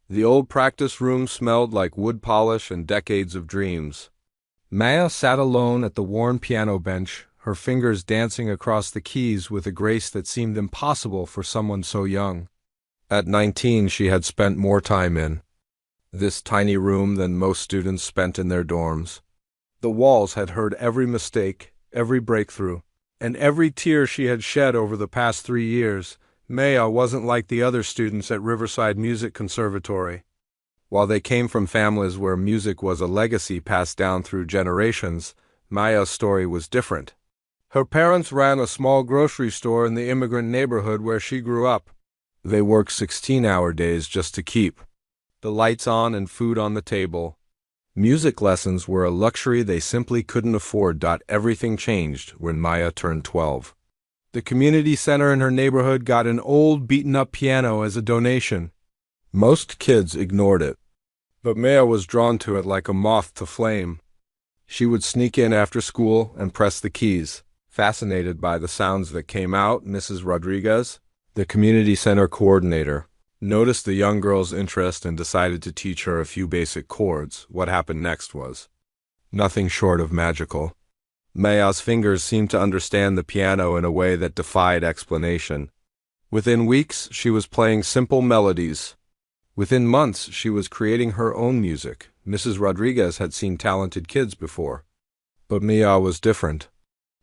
The old practice room smelled like wood polish and decades of dreams. Maya sat alone at the worn piano bench, her fingers dancing across the keys with a grace that seemed impossible for someone so young. At 19, she had spent more time in this tiny room than most students spent in their dorms. The walls had heard every mistake, every breakthrough, and every tear she had shed over the past 3 years. Maya wasn't like the other students at Riverside Music Conservatory. While they came from families where music was a legacy passed down through generations, Maya's story was different. Her parents ran a small grocery store in the immigrant neighborhood where she grew up. They worked 16-hour days just to keep the lights on and food on the table. Music lessons were a luxury they simply couldn't afford. Everything changed when Maya turned 12. The community center in her neighborhood got an old, beaten-up piano as a donation. Most kids ignored it, but Maya was drawn to it like a moth to flame. She would sneak in after school and press the keys. Fascinated by the sounds that came out, Mrs. Rodriguez, the community center coordinator, noticed the young girl's interest and decided to teach her a few basic chords. What happened next was nothing short of magical. Maya's fingers seemed to understand the piano in a way that defied explanation. Within weeks, she was playing simple melodies. Within months, she was creating her own music. Mrs. Rodriguez had seen talented kids before, but Maya was different.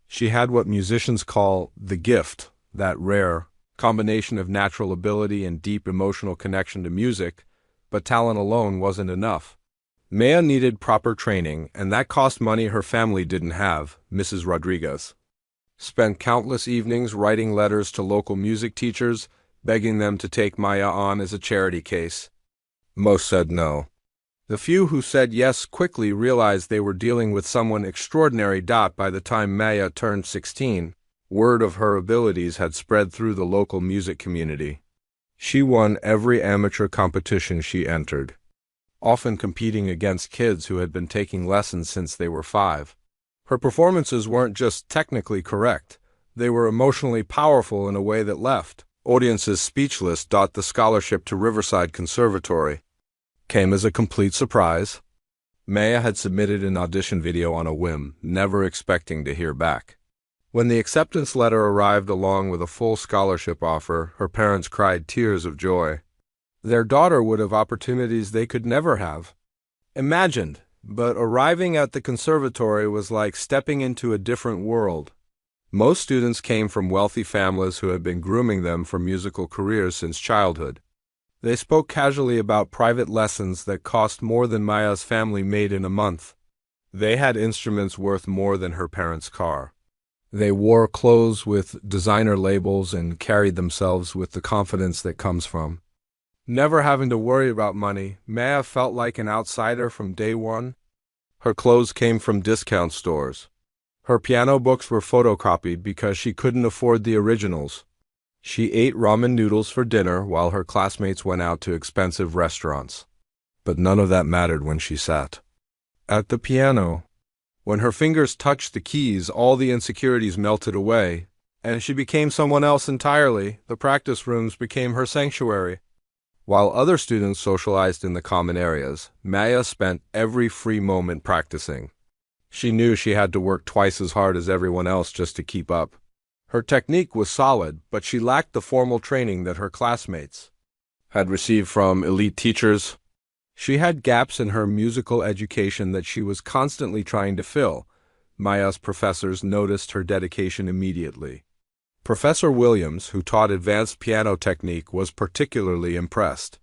She had what musicians call the gift, that rare combination of natural ability and deep emotional connection to music, but talent alone wasn't enough. Maya needed proper training, and that cost money her family didn't have. Mrs. Rodriguez spent countless evenings writing letters to local music teachers, begging them to take Maya on as a charity case. Most said no. The few who said yes quickly realized they were dealing with someone extraordinary. By the time Maya turned 16, word of her abilities had spread through the local music community. She won every amateur competition she entered, often competing against kids who had been taking lessons since they were 5. Her performances weren't just technically correct, they were emotionally powerful in a way that left audiences speechless. The scholarship to Riverside Conservatory came as a complete surprise. Maya had submitted an audition video on a whim, never expecting to hear back. When the acceptance letter arrived along with a full scholarship offer, her parents cried tears of joy. Their daughter would have opportunities they could never have imagined, but arriving at the conservatory was like stepping into a different world. Most students came from wealthy families who had been grooming them for musical careers since childhood. They spoke casually about private lessons that cost more than Maya's family made in a month. They had instruments worth more than her parents' car. They wore clothes with designer labels and carried themselves with the confidence that comes from never having to worry about money. Maya felt like an outsider from day one. Her clothes came from discount stores. Her piano books were photocopied because she couldn't afford the originals. She ate ramen noodles for dinner while her classmates went out to expensive restaurants. But none of that mattered when she sat at the piano. When her fingers touched the keys, all the insecurities melted away, and she became someone else entirely. The practice rooms became her sanctuary. While other students socialized in the common areas, Maya spent every free moment practicing. She knew she had to work twice as hard as everyone else just to keep up. Her technique was solid, but she lacked the formal training that her classmates had received from elite teachers. She had gaps in her musical education that she was constantly trying to fill. Maya's professors noticed her dedication immediately. Professor Williams, who taught advanced piano technique, was particularly impressed.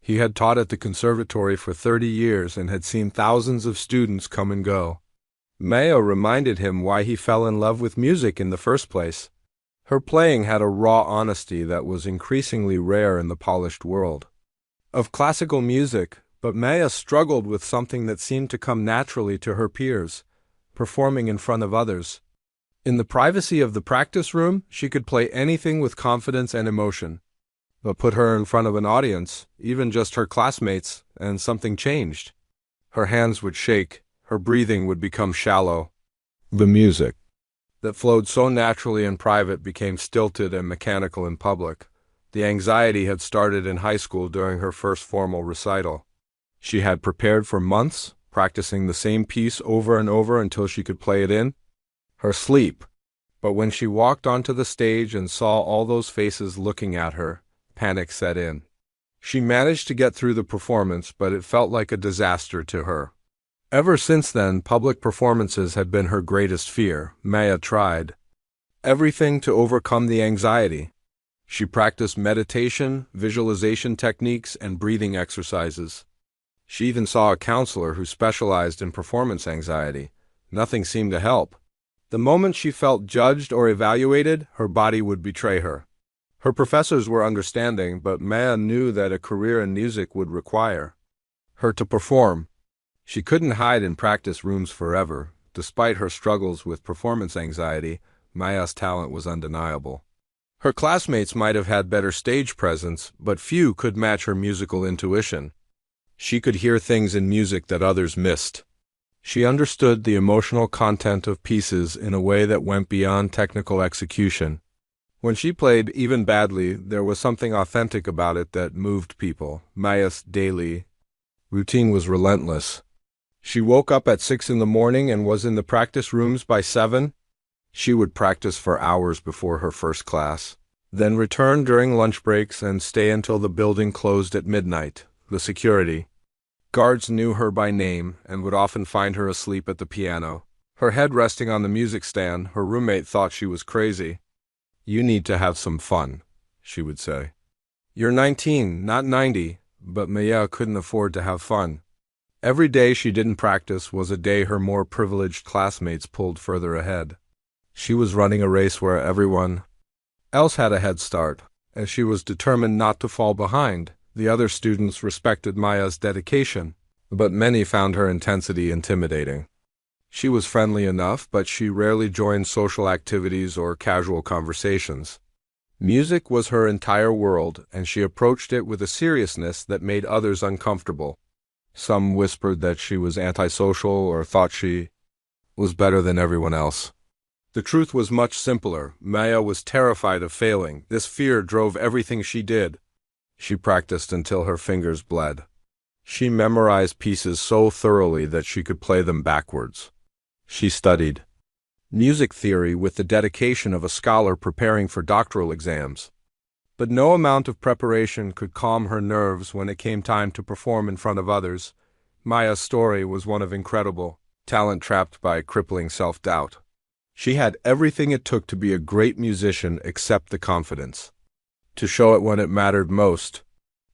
He had taught at the conservatory for 30 years and had seen thousands of students come and go. Maya reminded him why he fell in love with music in the first place. Her playing had a raw honesty that was increasingly rare in the polished world of classical music, but Maya struggled with something that seemed to come naturally to her peers, performing in front of others. In the privacy of the practice room, she could play anything with confidence and emotion. But put her in front of an audience, even just her classmates, and something changed. Her hands would shake, her breathing would become shallow. The music that flowed so naturally in private became stilted and mechanical in public. The anxiety had started in high school during her first formal recital. She had prepared for months, practicing the same piece over and over until she could play it in her sleep. But when she walked onto the stage and saw all those faces looking at her, panic set in. She managed to get through the performance, but it felt like a disaster to her. Ever since then, public performances had been her greatest fear. Maya tried everything to overcome the anxiety. She practiced meditation, visualization techniques, and breathing exercises. She even saw a counselor who specialized in performance anxiety. Nothing seemed to help. The moment she felt judged or evaluated, her body would betray her. Her professors were understanding, but Maya knew that a career in music would require her to perform. She couldn't hide in practice rooms forever. Despite her struggles with performance anxiety, Maya's talent was undeniable. Her classmates might have had better stage presence, but few could match her musical intuition. She could hear things in music that others missed. She understood the emotional content of pieces in a way that went beyond technical execution. When she played, even badly, there was something authentic about it that moved people. Maya's daily routine was relentless. She woke up at 6 in the morning and was in the practice rooms by 7. She would practice for hours before her first class, then return during lunch breaks and stay until the building closed at midnight. The security guards knew her by name and would often find her asleep at the piano, her head resting on the music stand. Her roommate thought she was crazy. "You need to have some fun," she would say. "You're 19, not 90, but Maya couldn't afford to have fun. Every day she didn't practice was a day her more privileged classmates pulled further ahead. She was running a race where everyone else had a head start, and she was determined not to fall behind. The other students respected Maya's dedication, but many found her intensity intimidating. She was friendly enough, but she rarely joined social activities or casual conversations. Music was her entire world, and she approached it with a seriousness that made others uncomfortable. Some whispered that she was antisocial or thought she was better than everyone else. The truth was much simpler. Maya was terrified of failing. This fear drove everything she did. She practiced until her fingers bled. She memorized pieces so thoroughly that she could play them backwards. She studied music theory with the dedication of a scholar preparing for doctoral exams. But no amount of preparation could calm her nerves when it came time to perform in front of others. Maya's story was one of incredible talent trapped by crippling self-doubt. She had everything it took to be a great musician except the confidence to show it when it mattered most.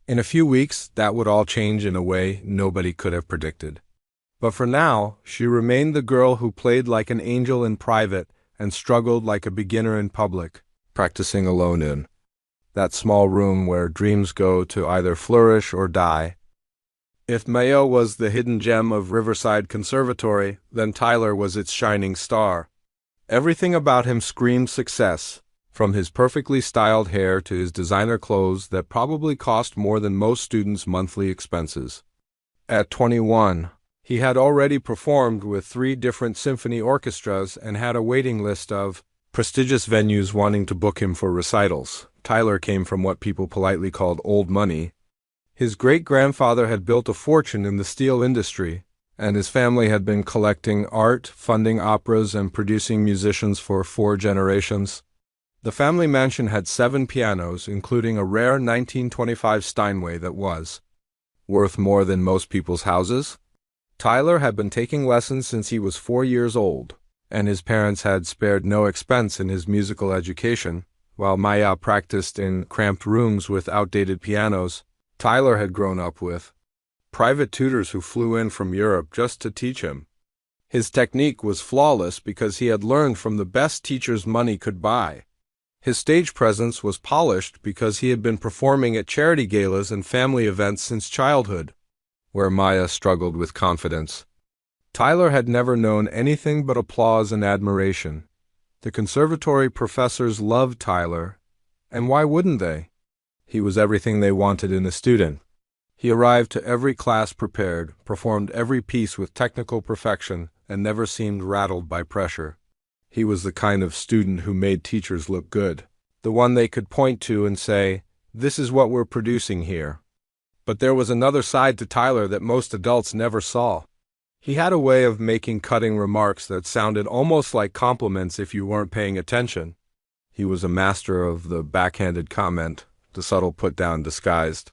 In a few weeks, that would all change in a way nobody could have predicted. But for now, she remained the girl who played like an angel in private and struggled like a beginner in public, practicing alone in that small room where dreams go to either flourish or die. If Maya was the hidden gem of Riverside Conservatory, then Tyler was its shining star. Everything about him screamed success, from his perfectly styled hair to his designer clothes that probably cost more than most students' monthly expenses. At 21, he had already performed with 3 different symphony orchestras and had a waiting list of prestigious venues wanting to book him for recitals. Tyler came from what people politely called old money. His great-grandfather had built a fortune in the steel industry, and his family had been collecting art, funding operas, and producing musicians for 4 generations. The family mansion had 7 pianos, including a rare 1925 Steinway that was worth more than most people's houses. Tyler had been taking lessons since he was 4 years old, and his parents had spared no expense in his musical education. While Maya practiced in cramped rooms with outdated pianos, Tyler had grown up with private tutors who flew in from Europe just to teach him. His technique was flawless because he had learned from the best teachers money could buy. His stage presence was polished because he had been performing at charity galas and family events since childhood, where Maya struggled with confidence. Tyler had never known anything but applause and admiration. The conservatory professors loved Tyler, and why wouldn't they? He was everything they wanted in a student. He arrived to every class prepared, performed every piece with technical perfection, and never seemed rattled by pressure. He was the kind of student who made teachers look good, the one they could point to and say, This is what we're producing here. But there was another side to Tyler that most adults never saw. He had a way of making cutting remarks that sounded almost like compliments if you weren't paying attention. He was a master of the backhanded comment, the subtle put-down disguised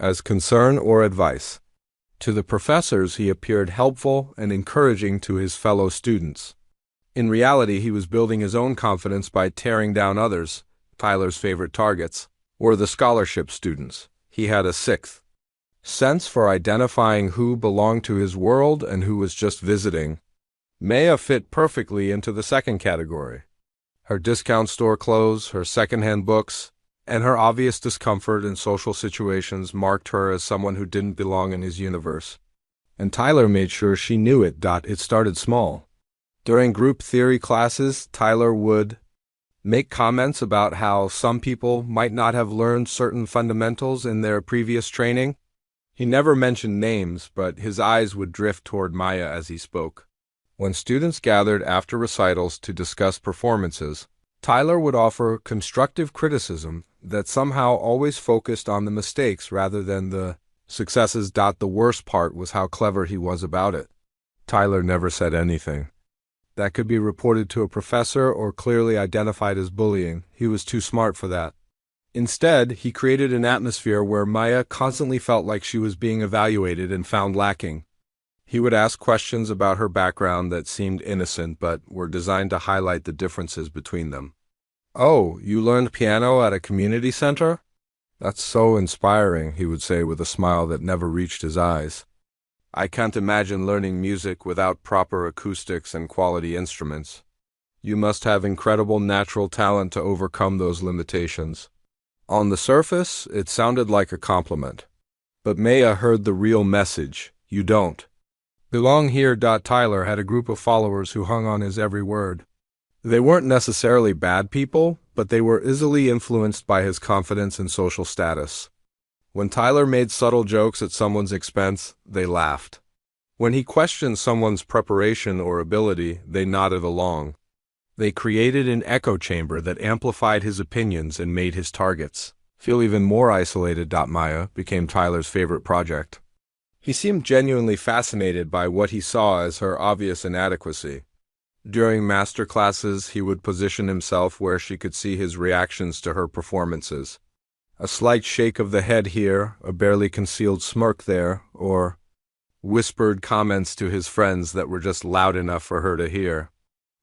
as concern or advice. To the professors, he appeared helpful and encouraging to his fellow students. In reality, he was building his own confidence by tearing down others. Tyler's favorite targets were the scholarship students. He had a sixth sense for identifying who belonged to his world and who was just visiting. Maya fit perfectly into the second category. Her discount store clothes, her secondhand books, and her obvious discomfort in social situations marked her as someone who didn't belong in his universe. And Tyler made sure she knew it. It started small. During group theory classes, Tyler would make comments about how some people might not have learned certain fundamentals in their previous training. He never mentioned names, but his eyes would drift toward Maya as he spoke. When students gathered after recitals to discuss performances, Tyler would offer constructive criticism that somehow always focused on the mistakes rather than the successes. The worst part was how clever he was about it. Tyler never said anything that could be reported to a professor or clearly identified as bullying. He was too smart for that. Instead, he created an atmosphere where Maya constantly felt like she was being evaluated and found lacking. He would ask questions about her background that seemed innocent but were designed to highlight the differences between them. "Oh, you learned piano at a community center? That's so inspiring," he would say with a smile that never reached his eyes. "I can't imagine learning music without proper acoustics and quality instruments. You must have incredible natural talent to overcome those limitations." On the surface, it sounded like a compliment. But Maya heard the real message: you don't belong here. Tyler had a group of followers who hung on his every word. They weren't necessarily bad people, but they were easily influenced by his confidence and social status. When Tyler made subtle jokes at someone's expense, they laughed. When he questioned someone's preparation or ability, they nodded along. They created an echo chamber that amplified his opinions and made his targets feel even more isolated. Maya became Tyler's favorite project. He seemed genuinely fascinated by what he saw as her obvious inadequacy. During master classes, he would position himself where she could see his reactions to her performances. A slight shake of the head here, a barely concealed smirk there, or whispered comments to his friends that were just loud enough for her to hear.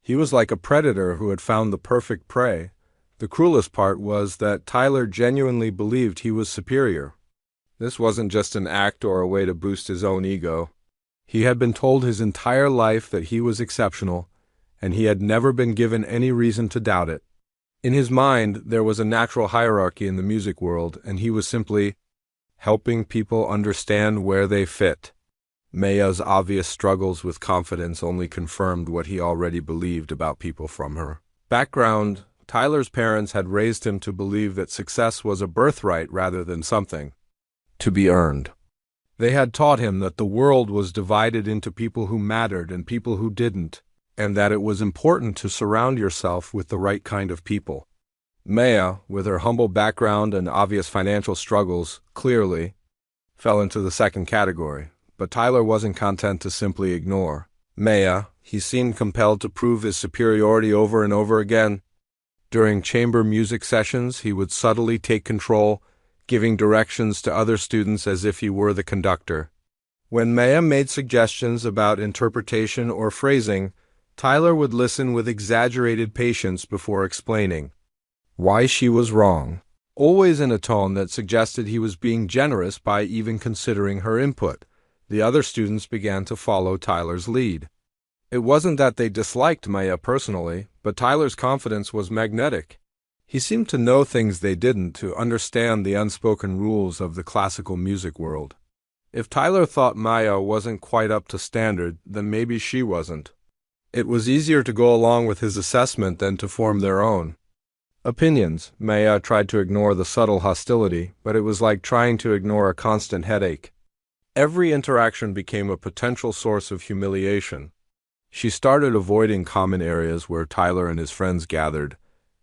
He was like a predator who had found the perfect prey. The cruelest part was that Tyler genuinely believed he was superior. This wasn't just an act or a way to boost his own ego. He had been told his entire life that he was exceptional, and he had never been given any reason to doubt it. In his mind, there was a natural hierarchy in the music world, and he was simply helping people understand where they fit. Maya's obvious struggles with confidence only confirmed what he already believed about people from her background. Tyler's parents had raised him to believe that success was a birthright rather than something to be earned. They had taught him that the world was divided into people who mattered and people who didn't, and that it was important to surround yourself with the right kind of people. Maya, with her humble background and obvious financial struggles, clearly fell into the second category, but Tyler wasn't content to simply ignore Maya. He seemed compelled to prove his superiority over and over again. During chamber music sessions, he would subtly take control, giving directions to other students as if he were the conductor. When Maya made suggestions about interpretation or phrasing, Tyler would listen with exaggerated patience before explaining why she was wrong, always in a tone that suggested he was being generous by even considering her input. The other students began to follow Tyler's lead. It wasn't that they disliked Maya personally, but Tyler's confidence was magnetic. He seemed to know things they didn't, to understand the unspoken rules of the classical music world. If Tyler thought Maya wasn't quite up to standard, then maybe she wasn't. It was easier to go along with his assessment than to form their own opinions. Maya tried to ignore the subtle hostility, but it was like trying to ignore a constant headache. Every interaction became a potential source of humiliation. She started avoiding common areas where Tyler and his friends gathered.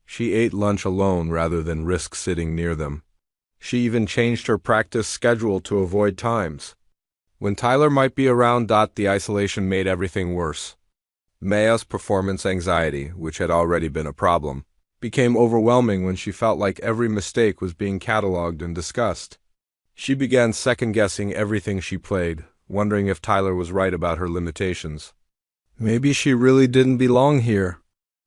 She ate lunch alone rather than risk sitting near them. She even changed her practice schedule to avoid times when Tyler might be around. The isolation made everything worse. Maya's performance anxiety, which had already been a problem, became overwhelming when she felt like every mistake was being cataloged and discussed. She began second-guessing everything she played, wondering if Tyler was right about her limitations. Maybe she really didn't belong here.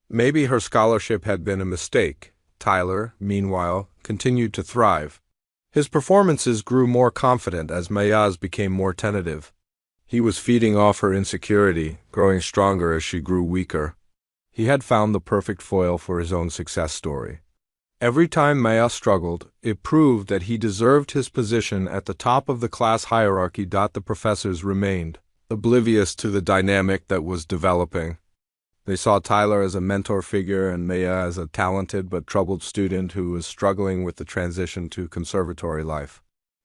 Maybe her scholarship had been a mistake. Tyler, meanwhile, continued to thrive. His performances grew more confident as Maya's became more tentative. He was feeding off her insecurity, growing stronger as she grew weaker. He had found the perfect foil for his own success story. Every time Maya struggled, it proved that he deserved his position at the top of the class hierarchy. The professors remained oblivious to the dynamic that was developing. They saw Tyler as a mentor figure and Maya as a talented but troubled student who was struggling with the transition to conservatory life.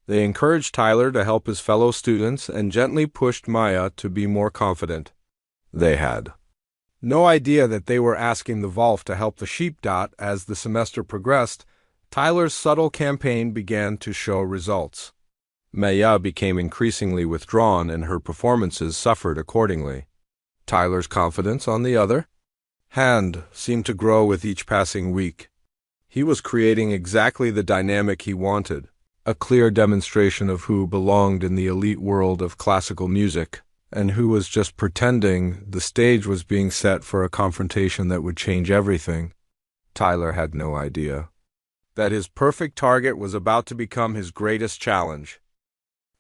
They encouraged Tyler to help his fellow students and gently pushed Maya to be more confident. They had no idea that they were asking the Wolf to help the sheep. As the semester progressed, Tyler's subtle campaign began to show results. Maya became increasingly withdrawn and her performances suffered accordingly. Tyler's confidence, on the other hand, seemed to grow with each passing week. He was creating exactly the dynamic he wanted, a clear demonstration of who belonged in the elite world of classical music, and who was just pretending the stage was being set for a confrontation that would change everything. Tyler had no idea that his perfect target was about to become his greatest challenge.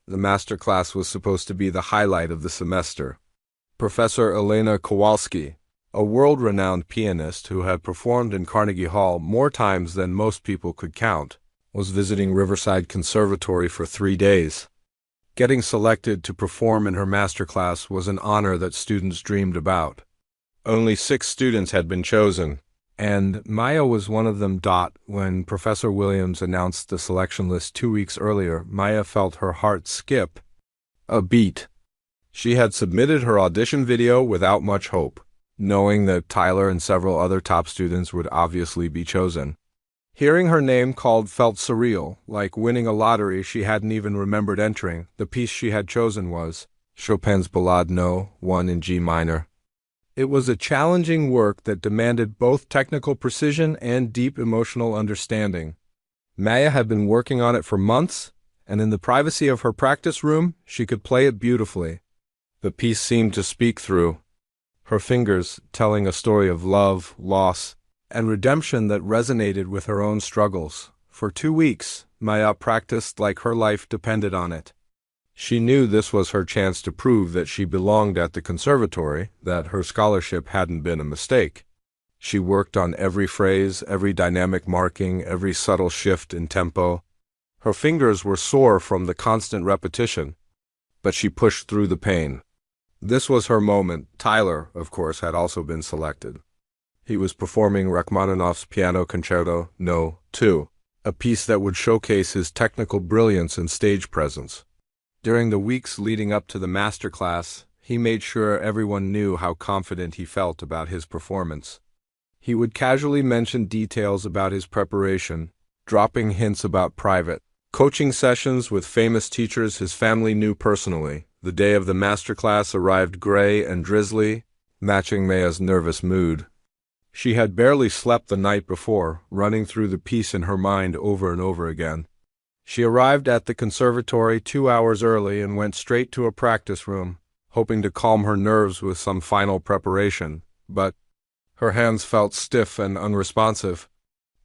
The master class was supposed to be the highlight of the semester. Professor Elena Kowalski, a world-renowned pianist who had performed in Carnegie Hall more times than most people could count, was visiting Riverside Conservatory for 3 days. Getting selected to perform in her masterclass was an honor that students dreamed about. Only 6 students had been chosen, and Maya was one of them. When Professor Williams announced the selection list 2 weeks earlier, Maya felt her heart skip a beat. She had submitted her audition video without much hope, knowing that Tyler and several other top students would obviously be chosen. Hearing her name called felt surreal, like winning a lottery she hadn't even remembered entering. The piece she had chosen was Chopin's Ballade No. 1 in G minor. It was a challenging work that demanded both technical precision and deep emotional understanding. Maya had been working on it for months, and in the privacy of her practice room, she could play it beautifully. The piece seemed to speak through her fingers, telling a story of love, loss, and redemption that resonated with her own struggles. For 2 weeks, Maya practiced like her life depended on it. She knew this was her chance to prove that she belonged at the conservatory, that her scholarship hadn't been a mistake. She worked on every phrase, every dynamic marking, every subtle shift in tempo. Her fingers were sore from the constant repetition, but she pushed through the pain. This was her moment. Tyler, of course, had also been selected. He was performing Rachmaninoff's Piano Concerto No. 2, a piece that would showcase his technical brilliance and stage presence. During the weeks leading up to the master class, he made sure everyone knew how confident he felt about his performance. He would casually mention details about his preparation, dropping hints about private coaching sessions with famous teachers his family knew personally. The day of the master class arrived gray and drizzly, matching Maya's nervous mood. She had barely slept the night before, running through the piece in her mind over and over again. She arrived at the conservatory 2 hours early and went straight to a practice room, hoping to calm her nerves with some final preparation, but her hands felt stiff and unresponsive.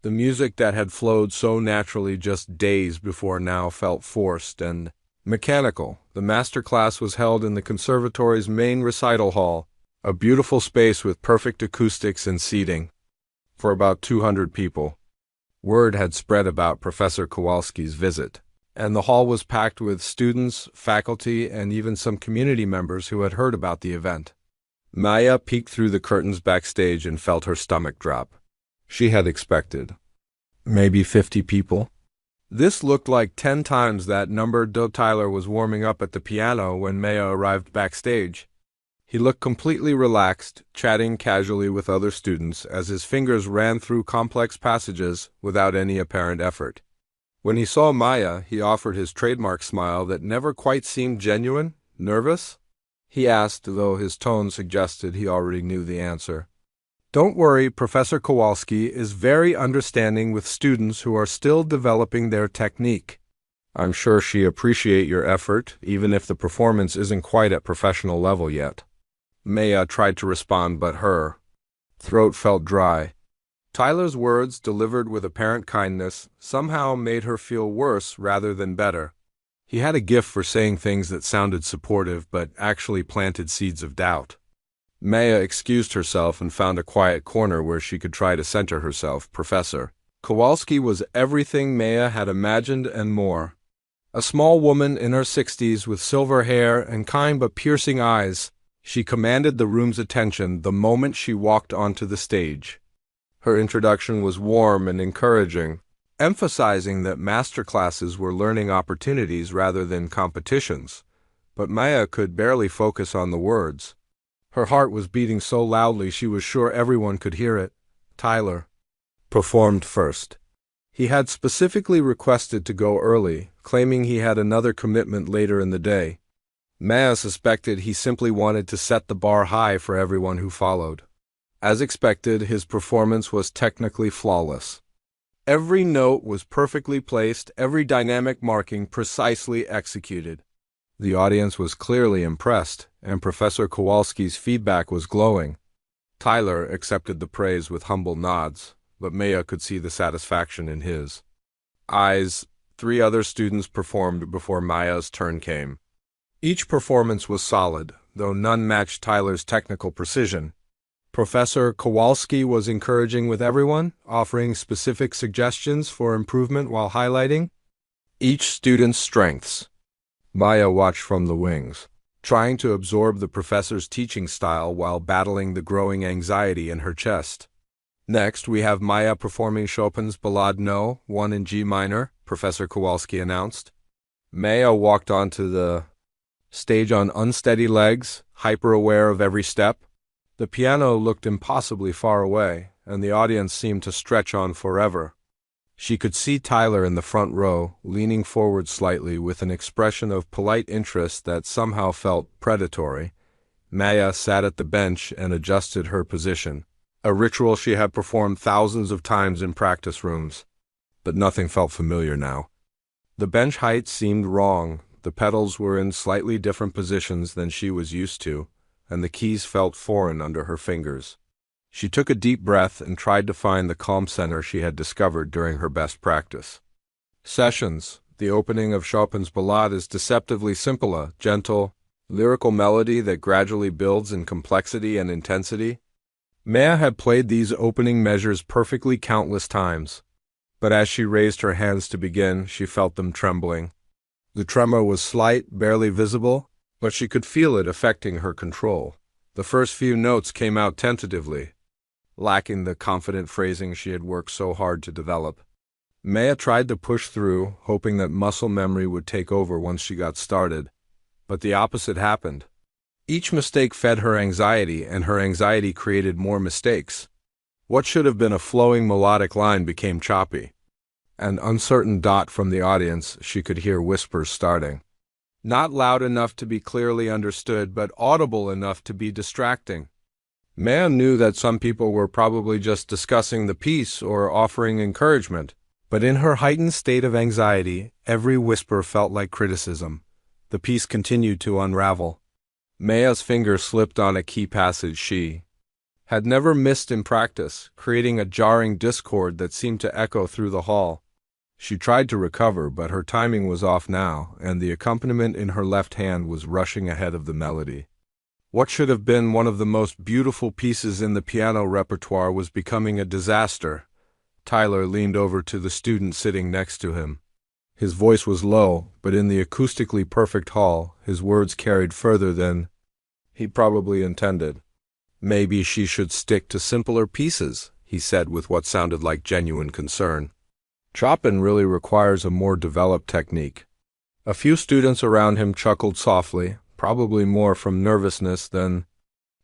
The music that had flowed so naturally just days before now felt forced and mechanical. The master class was held in the conservatory's main recital hall, a beautiful space with perfect acoustics and seating for about 200 people. Word had spread about Professor Kowalski's visit, and the hall was packed with students, faculty, and even some community members who had heard about the event. Maya peeked through the curtains backstage and felt her stomach drop. She had expected maybe 50 people. This looked like 10 times that number. Tyler was warming up at the piano when Maya arrived backstage. He looked completely relaxed, chatting casually with other students as his fingers ran through complex passages without any apparent effort. When he saw Maya, he offered his trademark smile that never quite seemed genuine. Nervous? He asked, though his tone suggested he already knew the answer. Don't worry, Professor Kowalski is very understanding with students who are still developing their technique. I'm sure she appreciates your effort, even if the performance isn't quite at professional level yet. Maya tried to respond, but her throat felt dry. Tyler's words, delivered with apparent kindness, somehow made her feel worse rather than better. He had a gift for saying things that sounded supportive but actually planted seeds of doubt. Maya excused herself and found a quiet corner where she could try to center herself. Professor Kowalski was everything Maya had imagined and more. A small woman in her 60s with silver hair and kind but piercing eyes, she commanded the room's attention the moment she walked onto the stage. Her introduction was warm and encouraging, emphasizing that master classes were learning opportunities rather than competitions, but Maya could barely focus on the words. Her heart was beating so loudly she was sure everyone could hear it. Tyler performed first. He had specifically requested to go early, claiming he had another commitment later in the day. Maya suspected he simply wanted to set the bar high for everyone who followed. As expected, his performance was technically flawless. Every note was perfectly placed, every dynamic marking precisely executed. The audience was clearly impressed, and Professor Kowalski's feedback was glowing. Tyler accepted the praise with humble nods, but Maya could see the satisfaction in his eyes. 3 other students performed before Maya's turn came. Each performance was solid, though none matched Tyler's technical precision. Professor Kowalski was encouraging with everyone, offering specific suggestions for improvement while highlighting each student's strengths. Maya watched from the wings, trying to absorb the professor's teaching style while battling the growing anxiety in her chest. Next, we have Maya performing Chopin's Ballade No. 1 in G minor, Professor Kowalski announced. Maya walked onto the stage on unsteady legs, hyper-aware of every step. The piano looked impossibly far away, and the audience seemed to stretch on forever. She could see Tyler in the front row, leaning forward slightly with an expression of polite interest that somehow felt predatory. Maya sat at the bench and adjusted her position, a ritual she had performed thousands of times in practice rooms. But nothing felt familiar now. The bench height seemed wrong, the pedals were in slightly different positions than she was used to, and the keys felt foreign under her fingers. She took a deep breath and tried to find the calm center she had discovered during her best practice sessions. The opening of Chopin's Ballade is deceptively simple, a gentle, lyrical melody that gradually builds in complexity and intensity. Maya had played these opening measures perfectly countless times, but as she raised her hands to begin, she felt them trembling. The tremor was slight, barely visible, but she could feel it affecting her control. The first few notes came out tentatively, lacking the confident phrasing she had worked so hard to develop. Maya tried to push through, hoping that muscle memory would take over once she got started, but the opposite happened. Each mistake fed her anxiety, and her anxiety created more mistakes. What should have been a flowing melodic line became choppy. An uncertain dot from the audience, she could hear whispers starting. Not loud enough to be clearly understood, but audible enough to be distracting. Maya knew that some people were probably just discussing the piece or offering encouragement, but in her heightened state of anxiety, every whisper felt like criticism. The piece continued to unravel. Maya's finger slipped on a key passage she had never missed in practice, creating a jarring discord that seemed to echo through the hall. She tried to recover, but her timing was off now, and the accompaniment in her left hand was rushing ahead of the melody. What should have been one of the most beautiful pieces in the piano repertoire was becoming a disaster. Tyler leaned over to the student sitting next to him. His voice was low, but in the acoustically perfect hall, his words carried further than he probably intended. "Maybe she should stick to simpler pieces," he said with what sounded like genuine concern. "Chopin really requires a more developed technique." A few students around him chuckled softly, probably more from nervousness than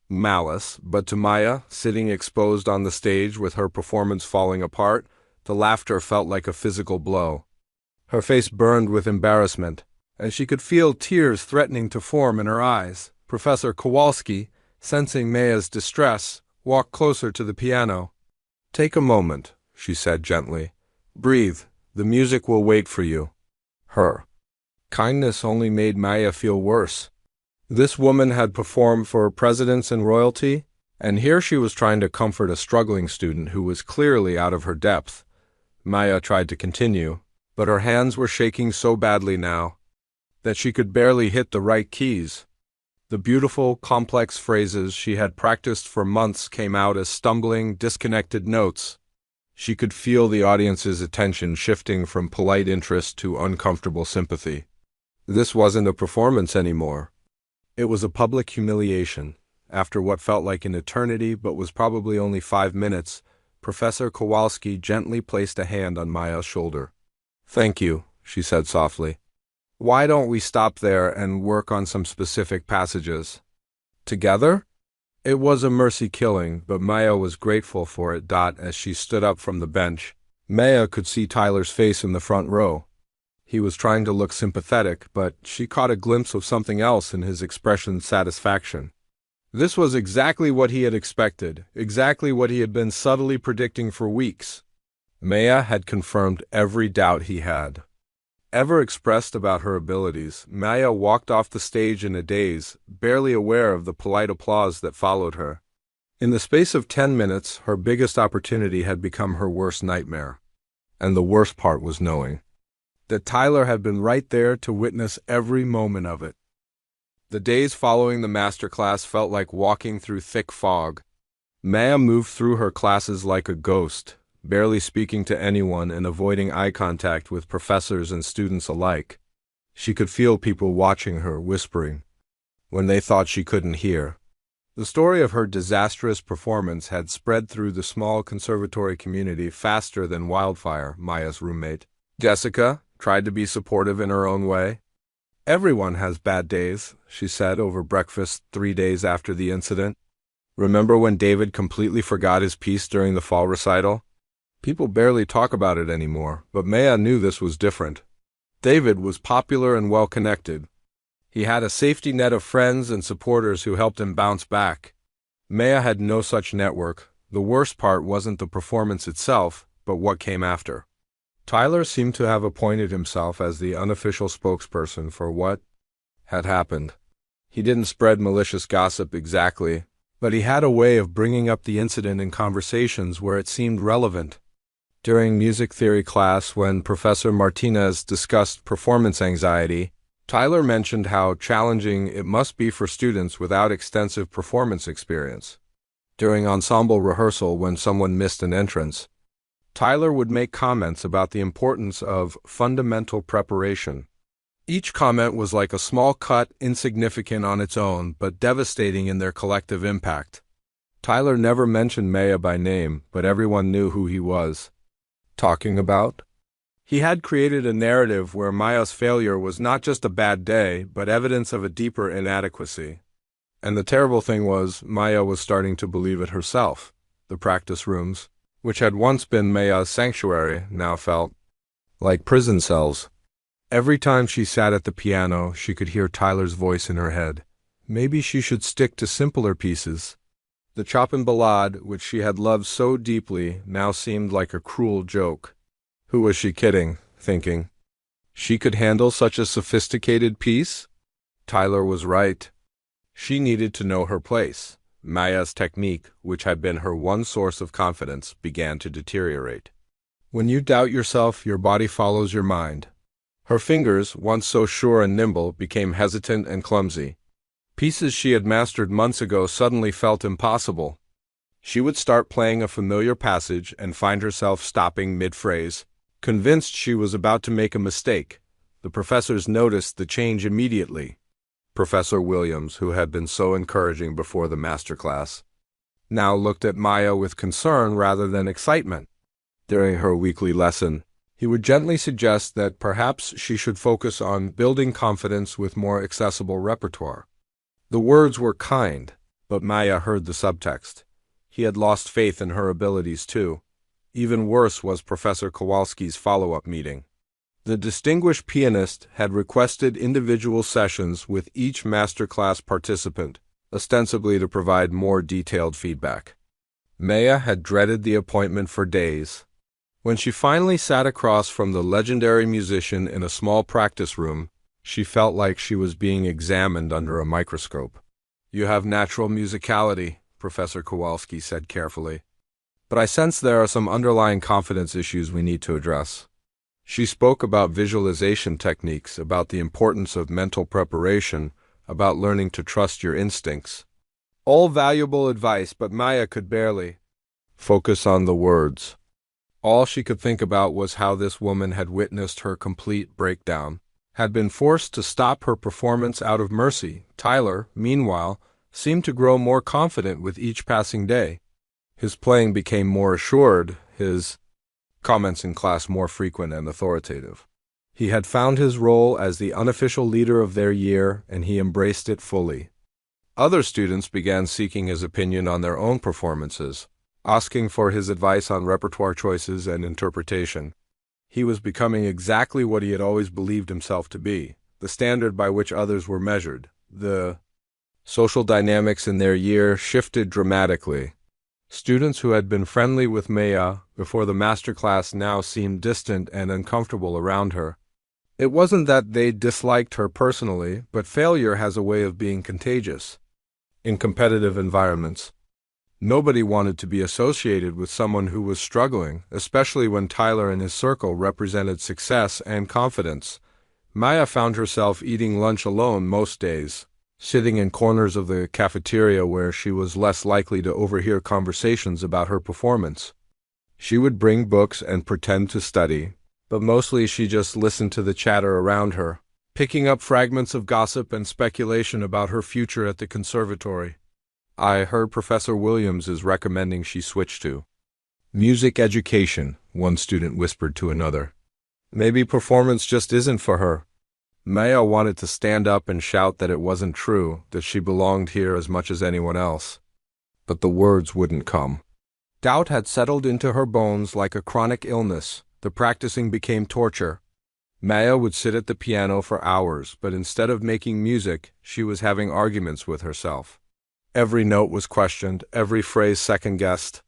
malice, but to Maya, sitting exposed on the stage with her performance falling apart, the laughter felt like a physical blow. Her face burned with embarrassment, and she could feel tears threatening to form in her eyes. Professor Kowalski, sensing Maya's distress, walked closer to the piano. "Take a moment," she said gently. "Breathe. The music will wait for you." Her kindness only made Maya feel worse. This woman had performed for presidents and royalty, and here she was trying to comfort a struggling student who was clearly out of her depth. Maya tried to continue, but her hands were shaking so badly now that she could barely hit the right keys. The beautiful, complex phrases she had practiced for months came out as stumbling, disconnected notes. She could feel the audience's attention shifting from polite interest to uncomfortable sympathy. This wasn't a performance anymore. It was a public humiliation. After what felt like an eternity but was probably only 5 minutes, Professor Kowalski gently placed a hand on Maya's shoulder. "Thank you," she said softly. "Why don't we stop there and work on some specific passages together?" It was a mercy killing, but Maya was grateful for it. As she stood up from the bench, Maya could see Tyler's face in the front row. He was trying to look sympathetic, but she caught a glimpse of something else in his expression's satisfaction. This was exactly what he had expected, exactly what he had been subtly predicting for weeks. Maya had confirmed every doubt he had ever expressed about her abilities. Maya walked off the stage in a daze, barely aware of the polite applause that followed her. In the space of 10 minutes, her biggest opportunity had become her worst nightmare. And the worst part was knowing that Tyler had been right there to witness every moment of it. The days following the masterclass felt like walking through thick fog. Maya moved through her classes like a ghost, barely speaking to anyone and avoiding eye contact with professors and students alike. She could feel people watching her, whispering when they thought she couldn't hear. The story of her disastrous performance had spread through the small conservatory community faster than wildfire. Maya's roommate, Jessica, tried to be supportive in her own way. "Everyone has bad days," she said over breakfast 3 days after the incident. "Remember when David completely forgot his piece during the fall recital? People barely talk about it anymore, but Maya knew this was different. David was popular and well-connected. He had a safety net of friends and supporters who helped him bounce back. Maya had no such network. The worst part wasn't the performance itself, but what came after. Tyler seemed to have appointed himself as the unofficial spokesperson for what had happened. He didn't spread malicious gossip exactly, but he had a way of bringing up the incident in conversations where it seemed relevant. During music theory class, when Professor Martinez discussed performance anxiety, Tyler mentioned how challenging it must be for students without extensive performance experience. During ensemble rehearsal, when someone missed an entrance, Tyler would make comments about the importance of fundamental preparation. Each comment was like a small cut, insignificant on its own, but devastating in their collective impact. Tyler never mentioned Maya by name, but everyone knew who he was talking about. He had created a narrative where Maya's failure was not just a bad day, but evidence of a deeper inadequacy. And the terrible thing was, Maya was starting to believe it herself. The practice rooms, which had once been Maya's sanctuary, now felt like prison cells. Every time she sat at the piano, she could hear Tyler's voice in her head. Maybe she should stick to simpler pieces. The Chopin Ballade, which she had loved so deeply, now seemed like a cruel joke. Who was she kidding, thinking she could handle such a sophisticated piece? Tyler was right. She needed to know her place. Maya's technique, which had been her one source of confidence, began to deteriorate. When you doubt yourself, your body follows your mind. Her fingers, once so sure and nimble, became hesitant and clumsy. Pieces she had mastered months ago suddenly felt impossible. She would start playing a familiar passage and find herself stopping mid-phrase, convinced she was about to make a mistake. The professors noticed the change immediately. Professor Williams, who had been so encouraging before the masterclass, now looked at Maya with concern rather than excitement. During her weekly lesson, he would gently suggest that perhaps she should focus on building confidence with more accessible repertoire. The words were kind, but Maya heard the subtext. He had lost faith in her abilities too. Even worse was Professor Kowalski's follow-up meeting. The distinguished pianist had requested individual sessions with each masterclass participant, ostensibly to provide more detailed feedback. Maya had dreaded the appointment for days. When she finally sat across from the legendary musician in a small practice room, she felt like she was being examined under a microscope. "You have natural musicality," Professor Kowalski said carefully. "But I sense there are some underlying confidence issues we need to address." She spoke about visualization techniques, about the importance of mental preparation, about learning to trust your instincts. All valuable advice, but Maya could barely focus on the words. All she could think about was how this woman had witnessed her complete breakdown, had been forced to stop her performance out of mercy. Tyler, meanwhile, seemed to grow more confident with each passing day. His playing became more assured, his comments in class more frequent and authoritative. He had found his role as the unofficial leader of their year, and he embraced it fully. Other students began seeking his opinion on their own performances, asking for his advice on repertoire choices and interpretation. He was becoming exactly what he had always believed himself to be, the standard by which others were measured. The social dynamics in their year shifted dramatically. Students who had been friendly with Maya before the masterclass now seemed distant and uncomfortable around her. It wasn't that they disliked her personally, but failure has a way of being contagious. In competitive environments, nobody wanted to be associated with someone who was struggling, especially when Tyler and his circle represented success and confidence. Maya found herself eating lunch alone most days, sitting in corners of the cafeteria where she was less likely to overhear conversations about her performance. She would bring books and pretend to study, but mostly she just listened to the chatter around her, picking up fragments of gossip and speculation about her future at the conservatory. "I heard Professor Williams is recommending she switch to music education," one student whispered to another. "Maybe performance just isn't for her." Maya wanted to stand up and shout that it wasn't true, that she belonged here as much as anyone else. But the words wouldn't come. Doubt had settled into her bones like a chronic illness. The practicing became torture. Maya would sit at the piano for hours, but instead of making music, she was having arguments with herself. Every note was questioned, every phrase second-guessed.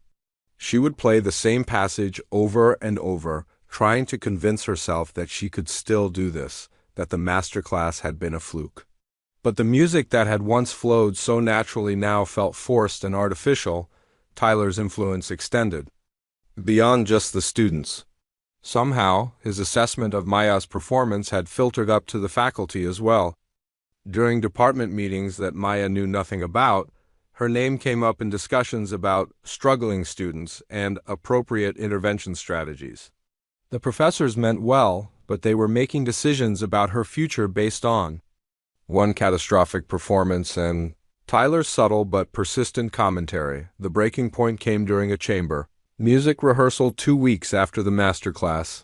She would play the same passage over and over, trying to convince herself that she could still do this, that the masterclass had been a fluke. But the music that had once flowed so naturally now felt forced and artificial. Tyler's influence extended beyond just the students. Somehow, his assessment of Maya's performance had filtered up to the faculty as well. During department meetings that Maya knew nothing about, her name came up in discussions about struggling students and appropriate intervention strategies. The professors meant well, but they were making decisions about her future based on one catastrophic performance and Tyler's subtle but persistent commentary. The breaking point came during a chamber music rehearsal 2 weeks after the masterclass.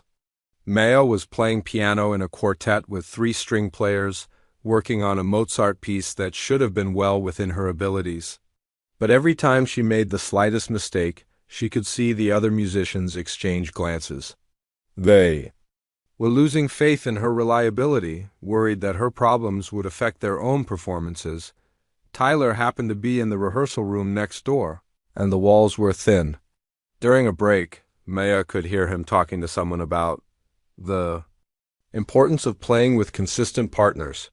Maya was playing piano in a quartet with 3 string players, working on a Mozart piece that should have been well within her abilities. But every time she made the slightest mistake, she could see the other musicians exchange glances. They were losing faith in her reliability, worried that her problems would affect their own performances. Tyler happened to be in the rehearsal room next door, and the walls were thin. During a break, Maya could hear him talking to someone about the importance of playing with consistent partners.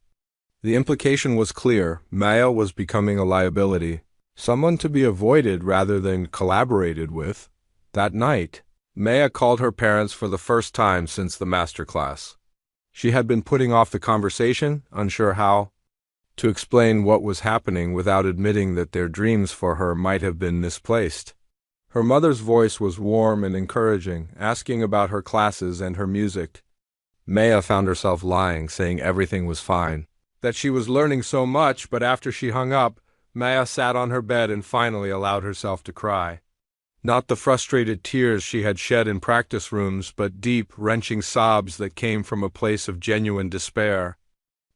The implication was clear: Maya was becoming a liability, someone to be avoided rather than collaborated with. That night, Maya called her parents for the first time since the masterclass. She had been putting off the conversation, unsure how to explain what was happening without admitting that their dreams for her might have been misplaced. Her mother's voice was warm and encouraging, asking about her classes and her music. Maya found herself lying, saying everything was fine, that she was learning so much, but after she hung up, Maya sat on her bed and finally allowed herself to cry. Not the frustrated tears she had shed in practice rooms, but deep, wrenching sobs that came from a place of genuine despair.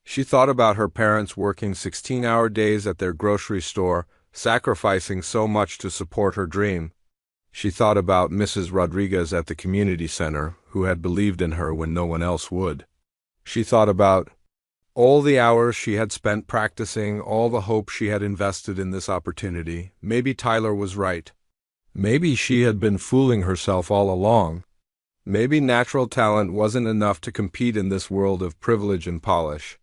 She thought about her parents working 16-hour days at their grocery store, sacrificing so much to support her dream. She thought about Mrs. Rodriguez at the community center, who had believed in her when no one else would. She thought about all the hours she had spent practicing, all the hope she had invested in this opportunity. Maybe Tyler was right. Maybe she had been fooling herself all along. Maybe natural talent wasn't enough to compete in this world of privilege and polish.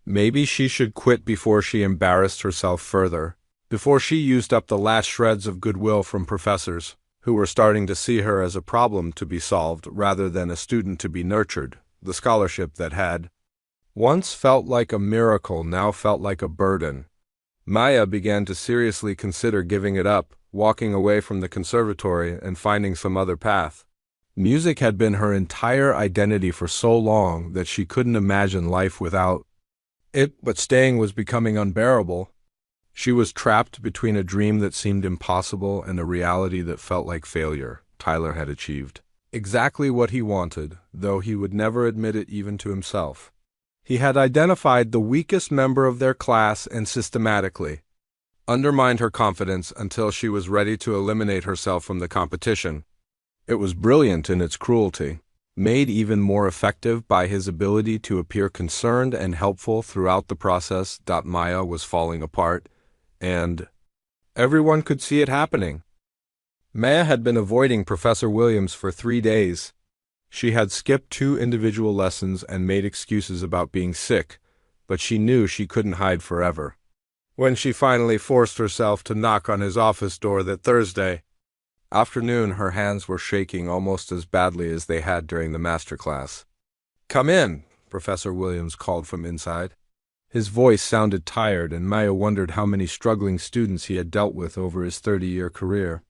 Maybe she should quit before she embarrassed herself further, before she used up the last shreds of goodwill from professors, who were starting to see her as a problem to be solved rather than a student to be nurtured. The scholarship that had once felt like a miracle now felt like a burden. Maya began to seriously consider giving it up, walking away from the conservatory and finding some other path. Music had been her entire identity for so long that she couldn't imagine life without it, but staying was becoming unbearable. She was trapped between a dream that seemed impossible and a reality that felt like failure. Tyler had achieved exactly what he wanted, though he would never admit it even to himself. He had identified the weakest member of their class and systematically undermined her confidence until she was ready to eliminate herself from the competition. It was brilliant in its cruelty, made even more effective by his ability to appear concerned and helpful throughout the process. Maya was falling apart, and everyone could see it happening. Maya had been avoiding Professor Williams for 3 days. She had skipped 2 individual lessons and made excuses about being sick, but she knew she couldn't hide forever. When she finally forced herself to knock on his office door that Thursday afternoon, her hands were shaking almost as badly as they had during the master class. "Come in," Professor Williams called from inside. His voice sounded tired, and Maya wondered how many struggling students he had dealt with over his 30-year career.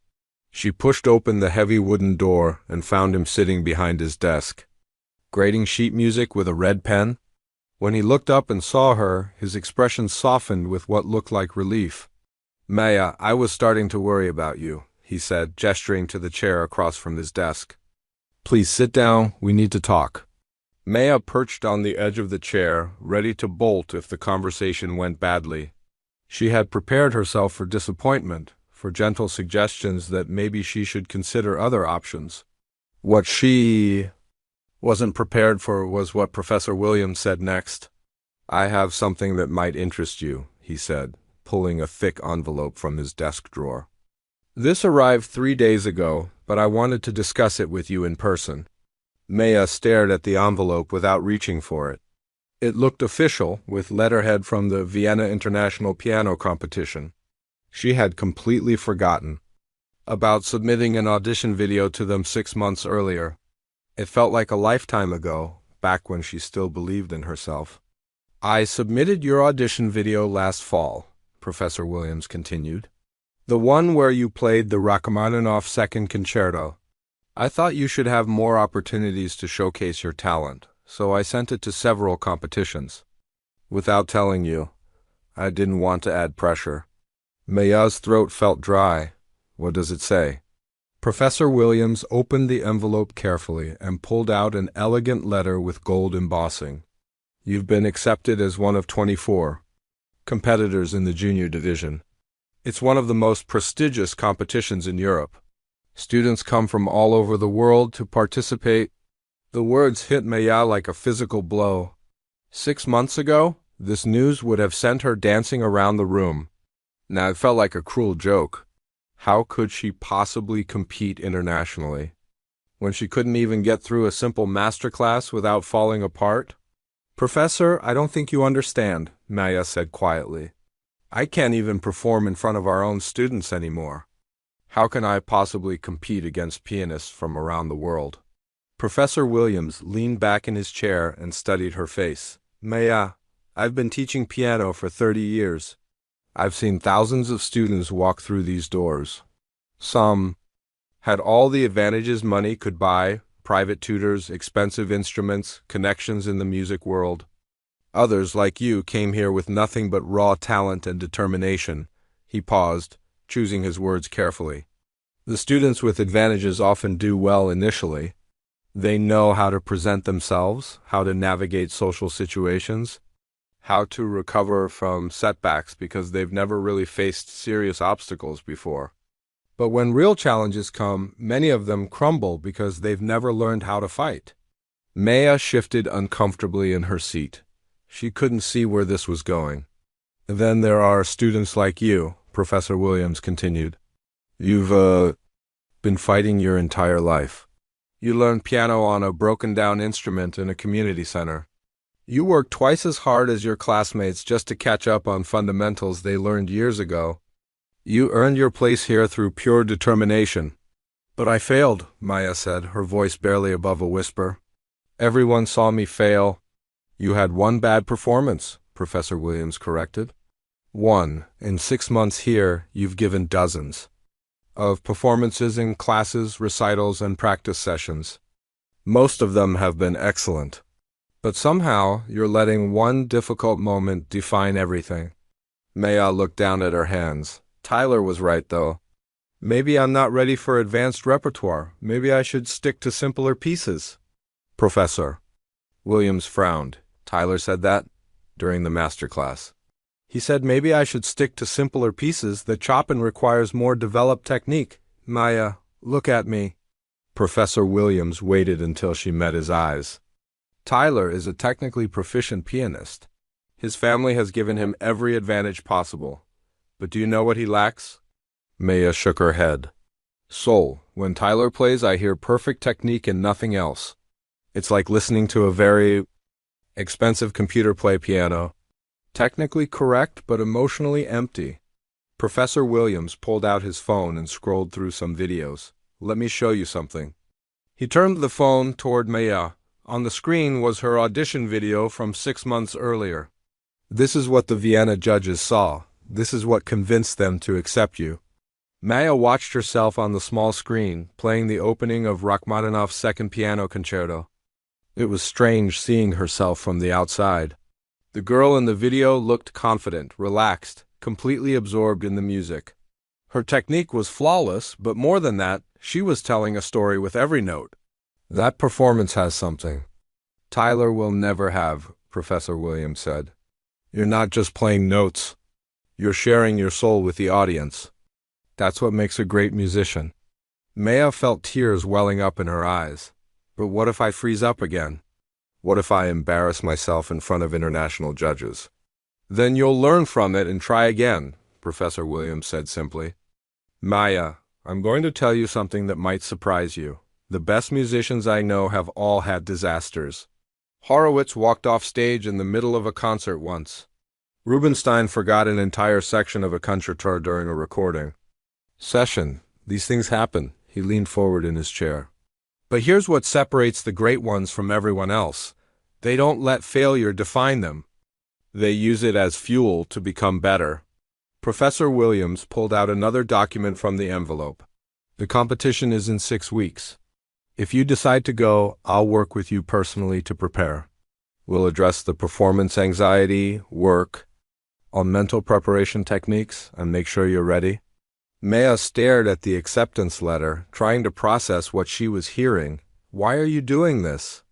She pushed open the heavy wooden door and found him sitting behind his desk, grading sheet music with a red pen. When he looked up and saw her, his expression softened with what looked like relief. "Maya, I was starting to worry about you," he said, gesturing to the chair across from his desk. "Please sit down, we need to talk." Maya perched on the edge of the chair, ready to bolt if the conversation went badly. She had prepared herself for disappointment, for gentle suggestions that maybe she should consider other options. What she wasn't prepared for was what Professor Williams said next. "I have something that might interest you," he said, pulling a thick envelope from his desk drawer. "This arrived 3 days ago, but I wanted to discuss it with you in person." Maya stared at the envelope without reaching for it. It looked official, with letterhead from the Vienna International Piano Competition. She had completely forgotten about submitting an audition video to them 6 months earlier. It felt like a lifetime ago, back when she still believed in herself. "I submitted your audition video last fall," Professor Williams continued. "The one where you played the Rachmaninoff Second Concerto. I thought you should have more opportunities to showcase your talent, so I sent it to several competitions. Without telling you, I didn't want to add pressure." Maya's throat felt dry. "What does it say?" Professor Williams opened the envelope carefully and pulled out an elegant letter with gold embossing. "You've been accepted as one of 24 competitors in the junior division. It's one of the most prestigious competitions in Europe. Students come from all over the world to participate." The words hit Maya like a physical blow. 6 months ago, this news would have sent her dancing around the room. Now it felt like a cruel joke. How could she possibly compete internationally, when she couldn't even get through a simple master class without falling apart? "Professor, I don't think you understand," Maya said quietly. "I can't even perform in front of our own students anymore. How can I possibly compete against pianists from around the world?" Professor Williams leaned back in his chair and studied her face. "Maya, I've been teaching piano for 30 years. I've seen thousands of students walk through these doors. Some had all the advantages money could buy: private tutors, expensive instruments, connections in the music world. Others, like you, came here with nothing but raw talent and determination." He paused, choosing his words carefully. "The students with advantages often do well initially. They know how to present themselves, how to navigate social situations, how to recover from setbacks because they've never really faced serious obstacles before. But when real challenges come, many of them crumble because they've never learned how to fight. Maya shifted uncomfortably in her seat. She couldn't see where this was going. Then there are students like you, Professor Williams continued. You've been fighting your entire life. You learned piano on a broken-down instrument in a community center. You worked twice as hard as your classmates just to catch up on fundamentals they learned years ago. You earned your place here through pure determination. But I failed, Maya said, her voice barely above a whisper. Everyone saw me fail. You had one bad performance, Professor Williams corrected. One. In 6 months here, you've given dozens of performances in classes, recitals, and practice sessions. Most of them have been excellent. But somehow, you're letting one difficult moment define everything. Maya looked down at her hands. Tyler was right, though. Maybe I'm not ready for advanced repertoire. Maybe I should stick to simpler pieces. Professor. Williams frowned. Tyler said that during the master class. He said maybe I should stick to simpler pieces that Chopin requires more developed technique. Maya, look at me. Professor Williams waited until she met his eyes. Tyler is a technically proficient pianist. His family has given him every advantage possible. But do you know what he lacks? Maya shook her head. Soul. When Tyler plays, I hear perfect technique and nothing else. It's like listening to a very expensive computer play piano. Technically correct, but emotionally empty. Professor Williams pulled out his phone and scrolled through some videos. Let me show you something. He turned the phone toward Maya. On the screen was her audition video from 6 months earlier. This is what the Vienna judges saw. This is what convinced them to accept you. Maya watched herself on the small screen, playing the opening of Rachmaninoff's Second Piano Concerto. It was strange seeing herself from the outside. The girl in the video looked confident, relaxed, completely absorbed in the music. Her technique was flawless, but more than that, she was telling a story with every note. That performance has something Tyler will never have, Professor Williams said. You're not just playing notes. You're sharing your soul with the audience. That's what makes a great musician. Maya felt tears welling up in her eyes. But what if I freeze up again? What if I embarrass myself in front of international judges? Then you'll learn from it and try again, Professor Williams said simply. Maya, I'm going to tell you something that might surprise you. The best musicians I know have all had disasters. Horowitz walked off stage in the middle of a concert once. Rubinstein forgot an entire section of a concerto during a recording session. These things happen. He leaned forward in his chair. But here's what separates the great ones from everyone else. They don't let failure define them. They use it as fuel to become better. Professor Williams pulled out another document from the envelope. The competition is in 6 weeks. If you decide to go, I'll work with you personally to prepare. We'll address the performance anxiety, work on mental preparation techniques, and make sure you're ready. Maya stared at the acceptance letter, trying to process what she was hearing. Why are you doing this?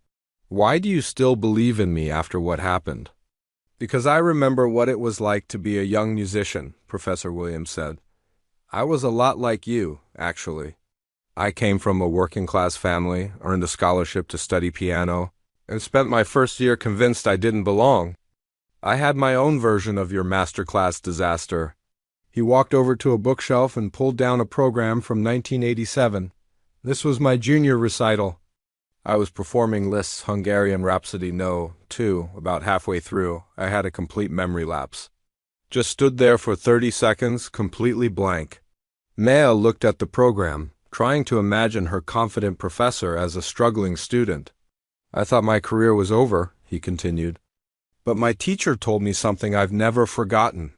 Why do you still believe in me after what happened? Because I remember what it was like to be a young musician, Professor Williams said. I was a lot like you, actually. I came from a working-class family, earned a scholarship to study piano, and spent my first year convinced I didn't belong. I had my own version of your masterclass disaster. He walked over to a bookshelf and pulled down a program from 1987. This was my junior recital. I was performing Liszt's Hungarian Rhapsody No. 2. About halfway through, I had a complete memory lapse. Just stood there for 30 seconds, completely blank. Maya looked at the program, trying to imagine her confident professor as a struggling student. I thought my career was over, he continued. But my teacher told me something I've never forgotten.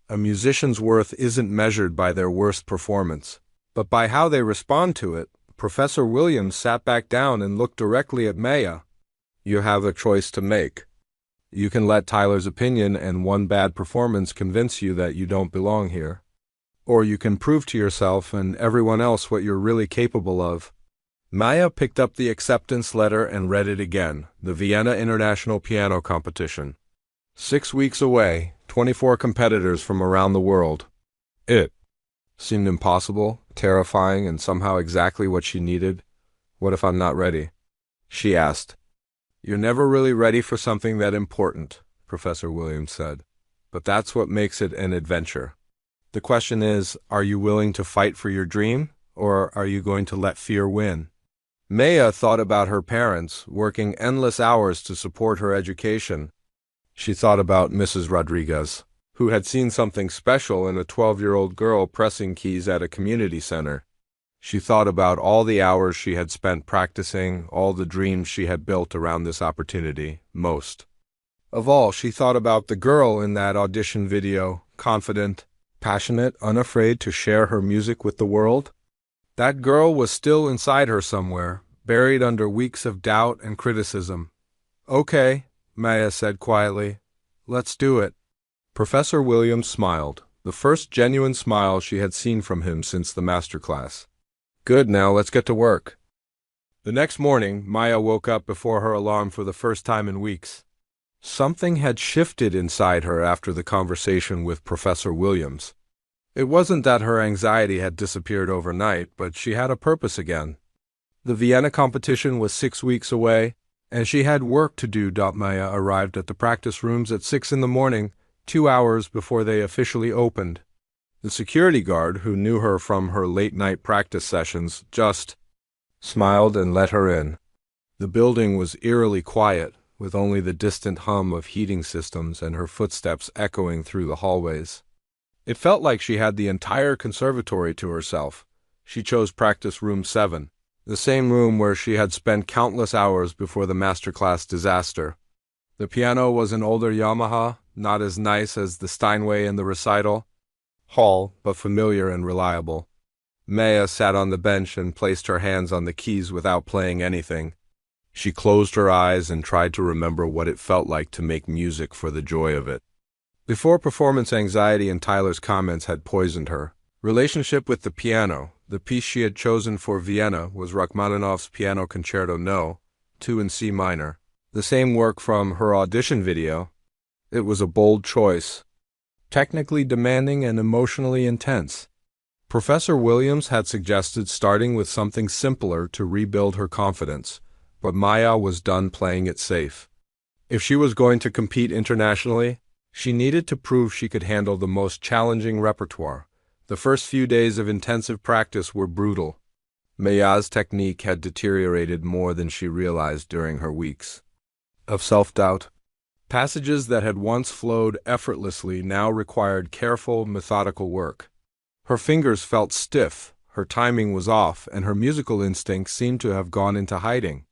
A musician's worth isn't measured by their worst performance, but by how they respond to it. Professor Williams sat back down and looked directly at Maya. You have a choice to make. You can let Tyler's opinion and one bad performance convince you that you don't belong here. Or you can prove to yourself and everyone else what you're really capable of. Maya picked up the acceptance letter and read it again. The Vienna International Piano Competition. 6 weeks away, 24 competitors from around the world. It Seemed impossible, terrifying, and somehow exactly what she needed. What if I'm not ready? She asked. You're never really ready for something that important, Professor Williams said. But that's what makes it an adventure. The question is, are you willing to fight for your dream, or are you going to let fear win? Maya thought about her parents, working endless hours to support her education. She thought about Mrs. Rodriguez, who had seen something special in a 12-year-old girl pressing keys at a community center. She thought about all the hours she had spent practicing, all the dreams she had built around this opportunity, most. Of all, she thought about the girl in that audition video, confident, passionate, unafraid to share her music with the world. That girl was still inside her somewhere, buried under weeks of doubt and criticism. Okay, Maya said quietly. Let's do it. Professor Williams smiled, the first genuine smile she had seen from him since the master class. Good, now let's get to work. The next morning, Maya woke up before her alarm for the first time in weeks. Something had shifted inside her after the conversation with Professor Williams. It wasn't that her anxiety had disappeared overnight, but she had a purpose again. The Vienna competition was 6 weeks away, and she had work to do. Maya arrived at the practice rooms at 6 in the morning, 2 hours before they officially opened. The security guard, who knew her from her late-night practice sessions, just smiled and let her in. The building was eerily quiet, with only the distant hum of heating systems and her footsteps echoing through the hallways. It felt like she had the entire conservatory to herself. She chose practice room 7, the same room where she had spent countless hours before the masterclass disaster. The piano was an older Yamaha, not as nice as the Steinway in the recital hall, but familiar and reliable. Maya sat on the bench and placed her hands on the keys without playing anything. She closed her eyes and tried to remember what it felt like to make music for the joy of it. Before performance anxiety and Tyler's comments had poisoned her relationship with the piano, the piece she had chosen for Vienna was Rachmaninoff's Piano Concerto No. 2 in C minor, the same work from her audition video. It was a bold choice, technically demanding and emotionally intense. Professor Williams had suggested starting with something simpler to rebuild her confidence, but Maya was done playing it safe. If she was going to compete internationally, she needed to prove she could handle the most challenging repertoire. The first few days of intensive practice were brutal. Maya's technique had deteriorated more than she realized during her weeks of self-doubt. Passages that had once flowed effortlessly now required careful, methodical work. Her fingers felt stiff, her timing was off, and her musical instincts seemed to have gone into hiding.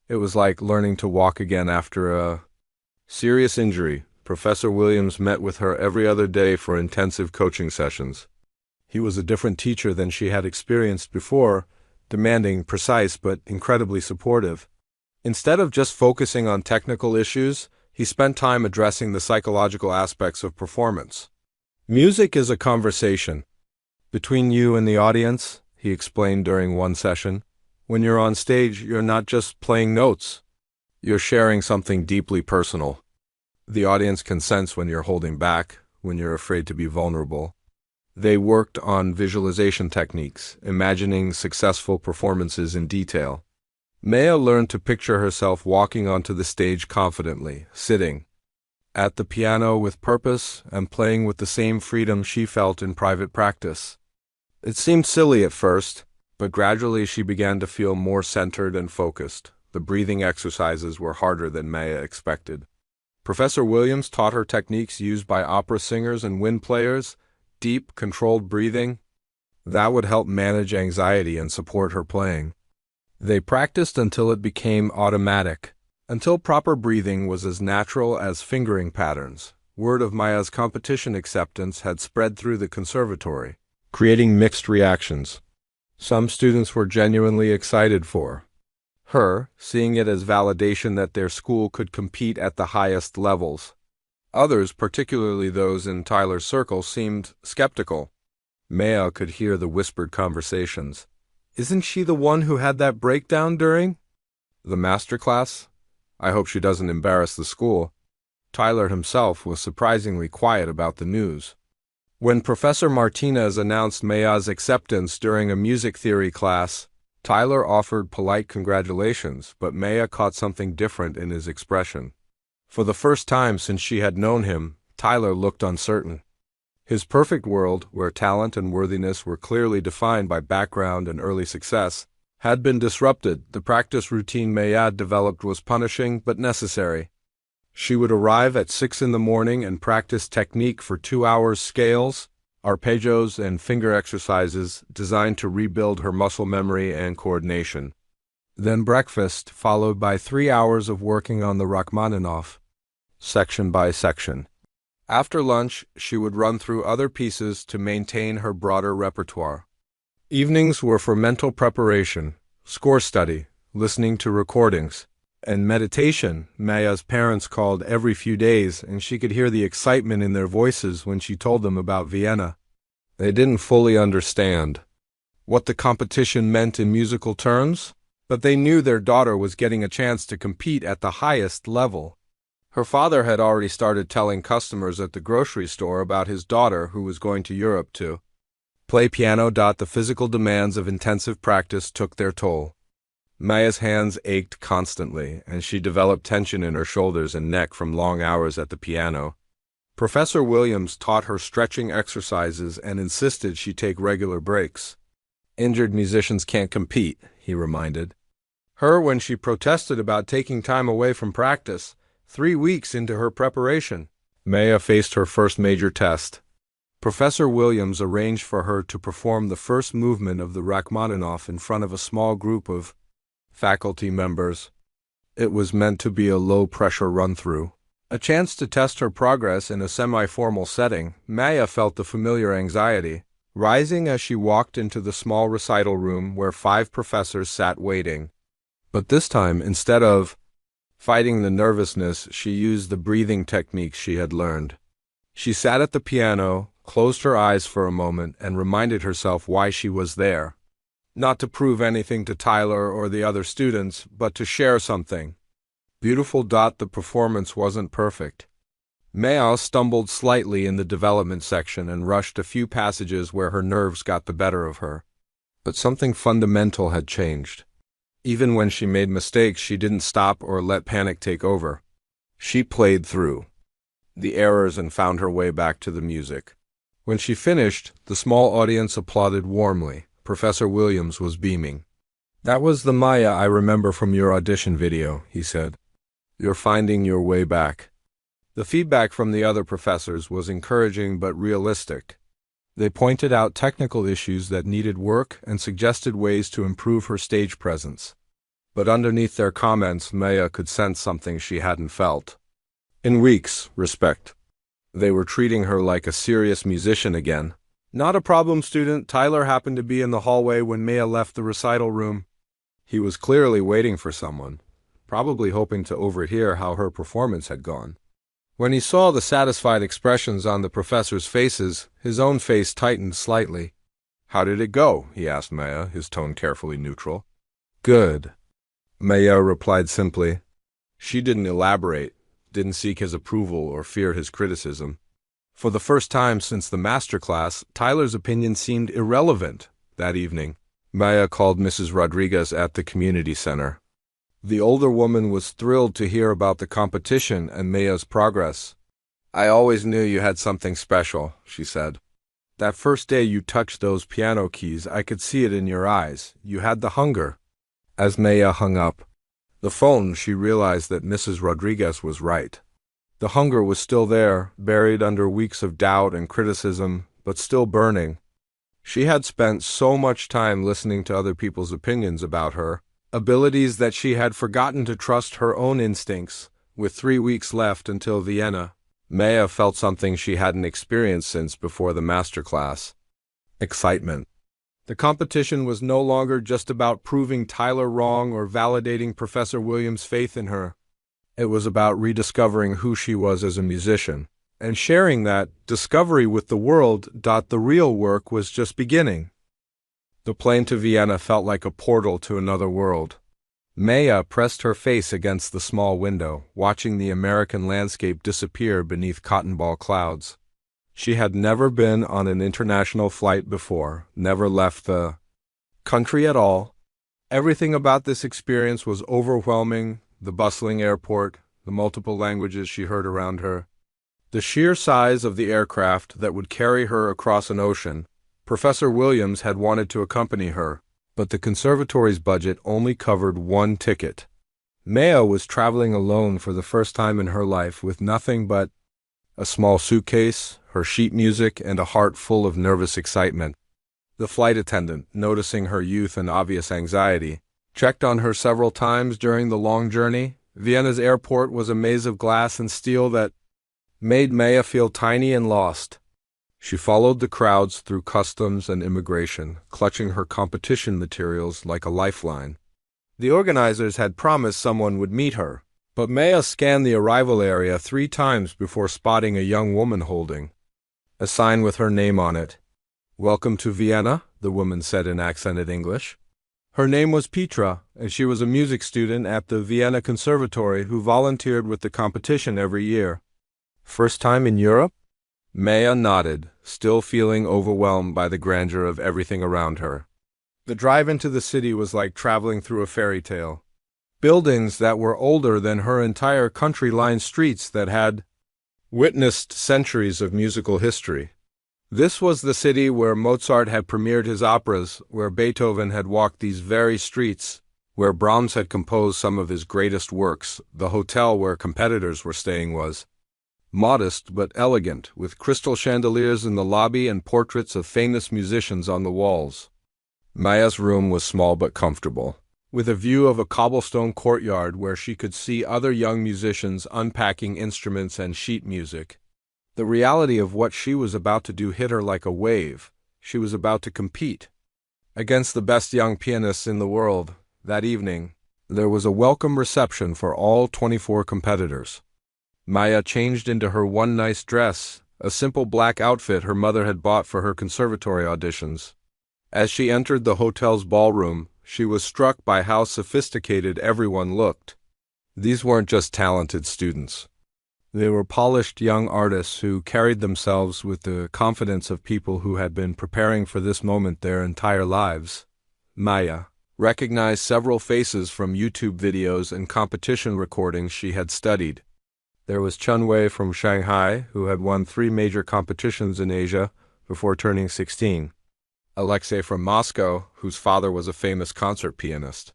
It was like learning to walk again after a serious injury. Professor Williams met with her every other day for intensive coaching sessions. He was a different teacher than she had experienced before, demanding, precise, but incredibly supportive. Instead of just focusing on technical issues, he spent time addressing the psychological aspects of performance. Music is a conversation between you and the audience, he explained during one session. When you're on stage, you're not just playing notes. You're sharing something deeply personal. The audience can sense when you're holding back, when you're afraid to be vulnerable. They worked on visualization techniques, imagining successful performances in detail. Maya learned to picture herself walking onto the stage confidently, sitting at the piano with purpose and playing with the same freedom she felt in private practice. It seemed silly at first, but gradually she began to feel more centered and focused. The breathing exercises were harder than Maya expected. Professor Williams taught her techniques used by opera singers and wind players, deep, controlled breathing. That would help manage anxiety and support her playing. They practiced until it became automatic, until proper breathing was as natural as fingering patterns. Word of Maya's competition acceptance had spread through the conservatory, creating mixed reactions. Some students were genuinely excited for her, seeing it as validation that their school could compete at the highest levels. Others, particularly those in Tyler's circle, seemed skeptical. Maya could hear the whispered conversations. Isn't she the one who had that breakdown during the master class? I hope she doesn't embarrass the school. Tyler himself was surprisingly quiet about the news. When Professor Martinez announced Maya's acceptance during a music theory class, Tyler offered polite congratulations, but Maya caught something different in his expression. For the first time since she had known him, Tyler looked uncertain. His perfect world, where talent and worthiness were clearly defined by background and early success, had been disrupted. The practice routine Maya developed was punishing but necessary. She would arrive at 6 in the morning and practice technique for 2 hours, scales, arpeggios, and finger exercises designed to rebuild her muscle memory and coordination. Then breakfast, followed by 3 hours of working on the Rachmaninoff, section by section. After lunch, she would run through other pieces to maintain her broader repertoire. Evenings were for mental preparation, score study, listening to recordings, and meditation. Maya's parents called every few days, and she could hear the excitement in their voices when she told them about Vienna. They didn't fully understand what the competition meant in musical terms, but they knew their daughter was getting a chance to compete at the highest level. Her father had already started telling customers at the grocery store about his daughter who was going to Europe to play piano. The physical demands of intensive practice took their toll. Maya's hands ached constantly, and she developed tension in her shoulders and neck from long hours at the piano. Professor Williams taught her stretching exercises and insisted she take regular breaks. Injured musicians can't compete, he reminded her when she protested about taking time away from practice. 3 weeks into her preparation, Maya faced her first major test. Professor Williams arranged for her to perform the first movement of the Rachmaninoff in front of a small group of faculty members. It was meant to be a low-pressure run-through, a chance to test her progress in a semi-formal setting. Maya felt the familiar anxiety rising as she walked into the small recital room where 5 professors sat waiting. But this time, instead of fighting the nervousness, she used the breathing techniques she had learned. She sat at the piano, closed her eyes for a moment, and reminded herself why she was there. Not to prove anything to Tyler or the other students, but to share something beautiful. The performance wasn't perfect. Maya stumbled slightly in the development section and rushed a few passages where her nerves got the better of her. But something fundamental had changed. Even when she made mistakes, she didn't stop or let panic take over. She played through the errors and found her way back to the music. When she finished, the small audience applauded warmly. Professor Williams was beaming. "That was the Maya I remember from your audition video," he said. "You're finding your way back." The feedback from the other professors was encouraging but realistic. They pointed out technical issues that needed work and suggested ways to improve her stage presence. But underneath their comments, Maya could sense something she hadn't felt in weeks: respect. They were treating her like a serious musician again, not a problem student. Tyler happened to be in the hallway when Maya left the recital room. He was clearly waiting for someone, probably hoping to overhear how her performance had gone. When he saw the satisfied expressions on the professors' faces, his own face tightened slightly. "How did it go?" he asked Maya, his tone carefully neutral. "Good," Maya replied simply. She didn't elaborate, didn't seek his approval or fear his criticism. For the first time since the master class, Tyler's opinion seemed irrelevant. That evening, Maya called Mrs. Rodriguez at the community center. The older woman was thrilled to hear about the competition and Maya's progress. "I always knew you had something special," she said. "That first day you touched those piano keys, I could see it in your eyes. You had the hunger." As Maya hung up the phone, she realized that Mrs. Rodriguez was right. The hunger was still there, buried under weeks of doubt and criticism, but still burning. She had spent so much time listening to other people's opinions about her, abilities, that she had forgotten to trust her own instincts. With 3 weeks left until Vienna, Maya felt something she hadn't experienced since before the master class: excitement. The competition was no longer just about proving Tyler wrong or validating Professor Williams' faith in her. It was about rediscovering who she was as a musician, and sharing that discovery with the world. The real work was just beginning. The plane to Vienna felt like a portal to another world. Maya pressed her face against the small window, watching the American landscape disappear beneath cotton ball clouds. She had never been on an international flight before, never left the country at all. Everything about this experience was overwhelming: the bustling airport, the multiple languages she heard around her, the sheer size of the aircraft that would carry her across an ocean. Professor Williams had wanted to accompany her, but the conservatory's budget only covered one ticket. Maya was traveling alone for the first time in her life, with nothing but a small suitcase, her sheet music, and a heart full of nervous excitement. The flight attendant, noticing her youth and obvious anxiety, checked on her several times during the long journey. Vienna's airport was a maze of glass and steel that made Maya feel tiny and lost. She followed the crowds through customs and immigration, clutching her competition materials like a lifeline. The organizers had promised someone would meet her, but Maya scanned the arrival area 3 times before spotting a young woman holding a sign with her name on it. "Welcome to Vienna," the woman said in accented English. Her name was Petra, and she was a music student at the Vienna Conservatory who volunteered with the competition every year. "First time in Europe?" Maya nodded, still feeling overwhelmed by the grandeur of everything around her. The drive into the city was like traveling through a fairy tale. Buildings that were older than her entire country lined streets that had witnessed centuries of musical history. This was the city where Mozart had premiered his operas, where Beethoven had walked these very streets, where Brahms had composed some of his greatest works. The hotel where competitors were staying was modest but elegant, with crystal chandeliers in the lobby and portraits of famous musicians on the walls. Maya's room was small but comfortable, with a view of a cobblestone courtyard where she could see other young musicians unpacking instruments and sheet music. The reality of what she was about to do hit her like a wave. She was about to compete against the best young pianists in the world. That evening, there was a welcome reception for all 24 competitors. Maya changed into her one nice dress, a simple black outfit her mother had bought for her conservatory auditions. As she entered the hotel's ballroom, she was struck by how sophisticated everyone looked. These weren't just talented students. They were polished young artists who carried themselves with the confidence of people who had been preparing for this moment their entire lives. Maya recognized several faces from YouTube videos and competition recordings she had studied. There was Chun Wei from Shanghai, who had won 3 major competitions in Asia before turning 16. Alexei from Moscow, whose father was a famous concert pianist.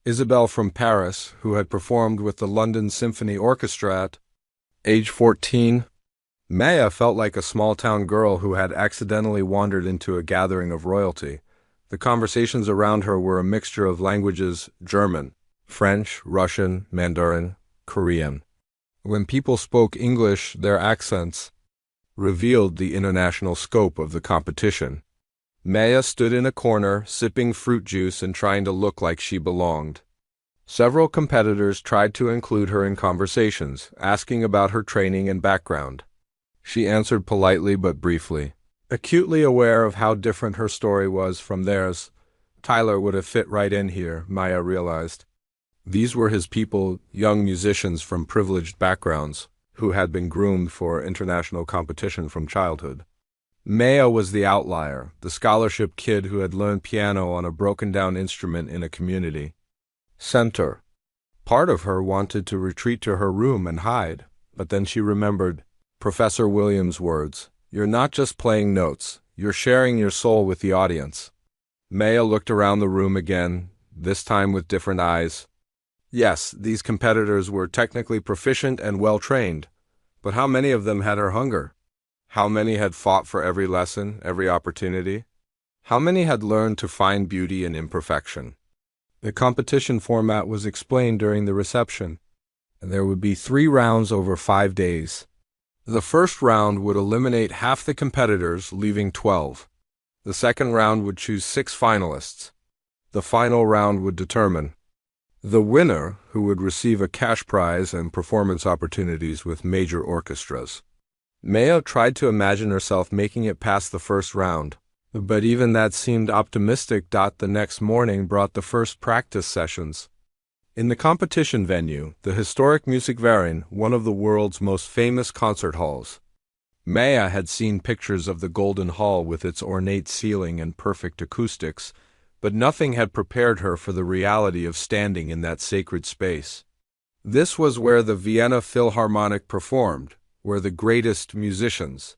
Isabelle from Paris, who had performed with the London Symphony Orchestra at age 14. Maya felt like a small-town girl who had accidentally wandered into a gathering of royalty. The conversations around her were a mixture of languages: German, French, Russian, Mandarin, Korean. When people spoke English, their accents revealed the international scope of the competition. Maya stood in a corner, sipping fruit juice and trying to look like she belonged. Several competitors tried to include her in conversations, asking about her training and background. She answered politely but briefly. Acutely aware of how different her story was from theirs, Tyler would have fit right in here, Maya realized. These were his people, young musicians from privileged backgrounds, who had been groomed for international competition from childhood. Maya was the outlier, the scholarship kid who had learned piano on a broken-down instrument in a community center. Part of her wanted to retreat to her room and hide, but then she remembered Professor Williams' words, "You're not just playing notes, you're sharing your soul with the audience." Maya looked around the room again, this time with different eyes. Yes, these competitors were technically proficient and well-trained, but how many of them had her hunger? How many had fought for every lesson, every opportunity? How many had learned to find beauty in imperfection? The competition format was explained during the reception, and there would be 3 rounds over 5 days. The first round would eliminate half the competitors, leaving 12. The second round would choose 6 finalists. The final round would determine the winner, who would receive a cash prize and performance opportunities with major orchestras. Maya tried to imagine herself making it past the first round, but even that seemed optimistic. The next morning brought the first practice sessions. In the competition venue, the historic Musikverein, one of the world's most famous concert halls. Maya had seen pictures of the Golden Hall with its ornate ceiling and perfect acoustics, but nothing had prepared her for the reality of standing in that sacred space. This was where the Vienna Philharmonic performed, where the greatest musicians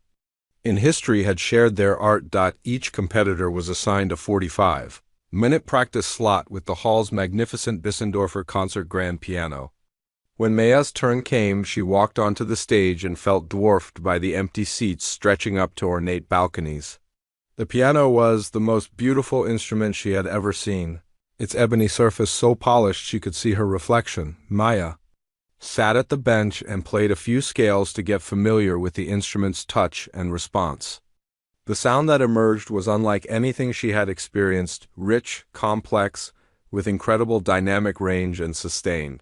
in history had shared their art. Each competitor was assigned a 45-minute practice slot with the hall's magnificent Bissendorfer concert grand piano. When Maya's turn came, she walked onto the stage and felt dwarfed by the empty seats stretching up to ornate balconies. The piano was the most beautiful instrument she had ever seen, its ebony surface so polished she could see her reflection. Maya sat at the bench and played a few scales to get familiar with the instrument's touch and response. The sound that emerged was unlike anything she had experienced, rich, complex, with incredible dynamic range and sustain.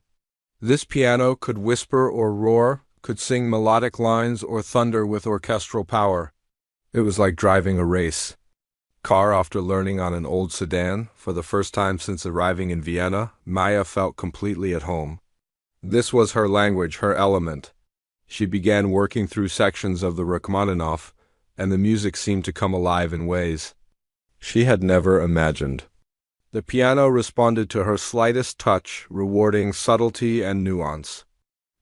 This piano could whisper or roar, could sing melodic lines or thunder with orchestral power. It was like driving a race car after learning on an old sedan. For the first time since arriving in Vienna, Maya felt completely at home. This was her language, her element. She began working through sections of the Rachmaninoff, and the music seemed to come alive in ways she had never imagined. The piano responded to her slightest touch, rewarding subtlety and nuance.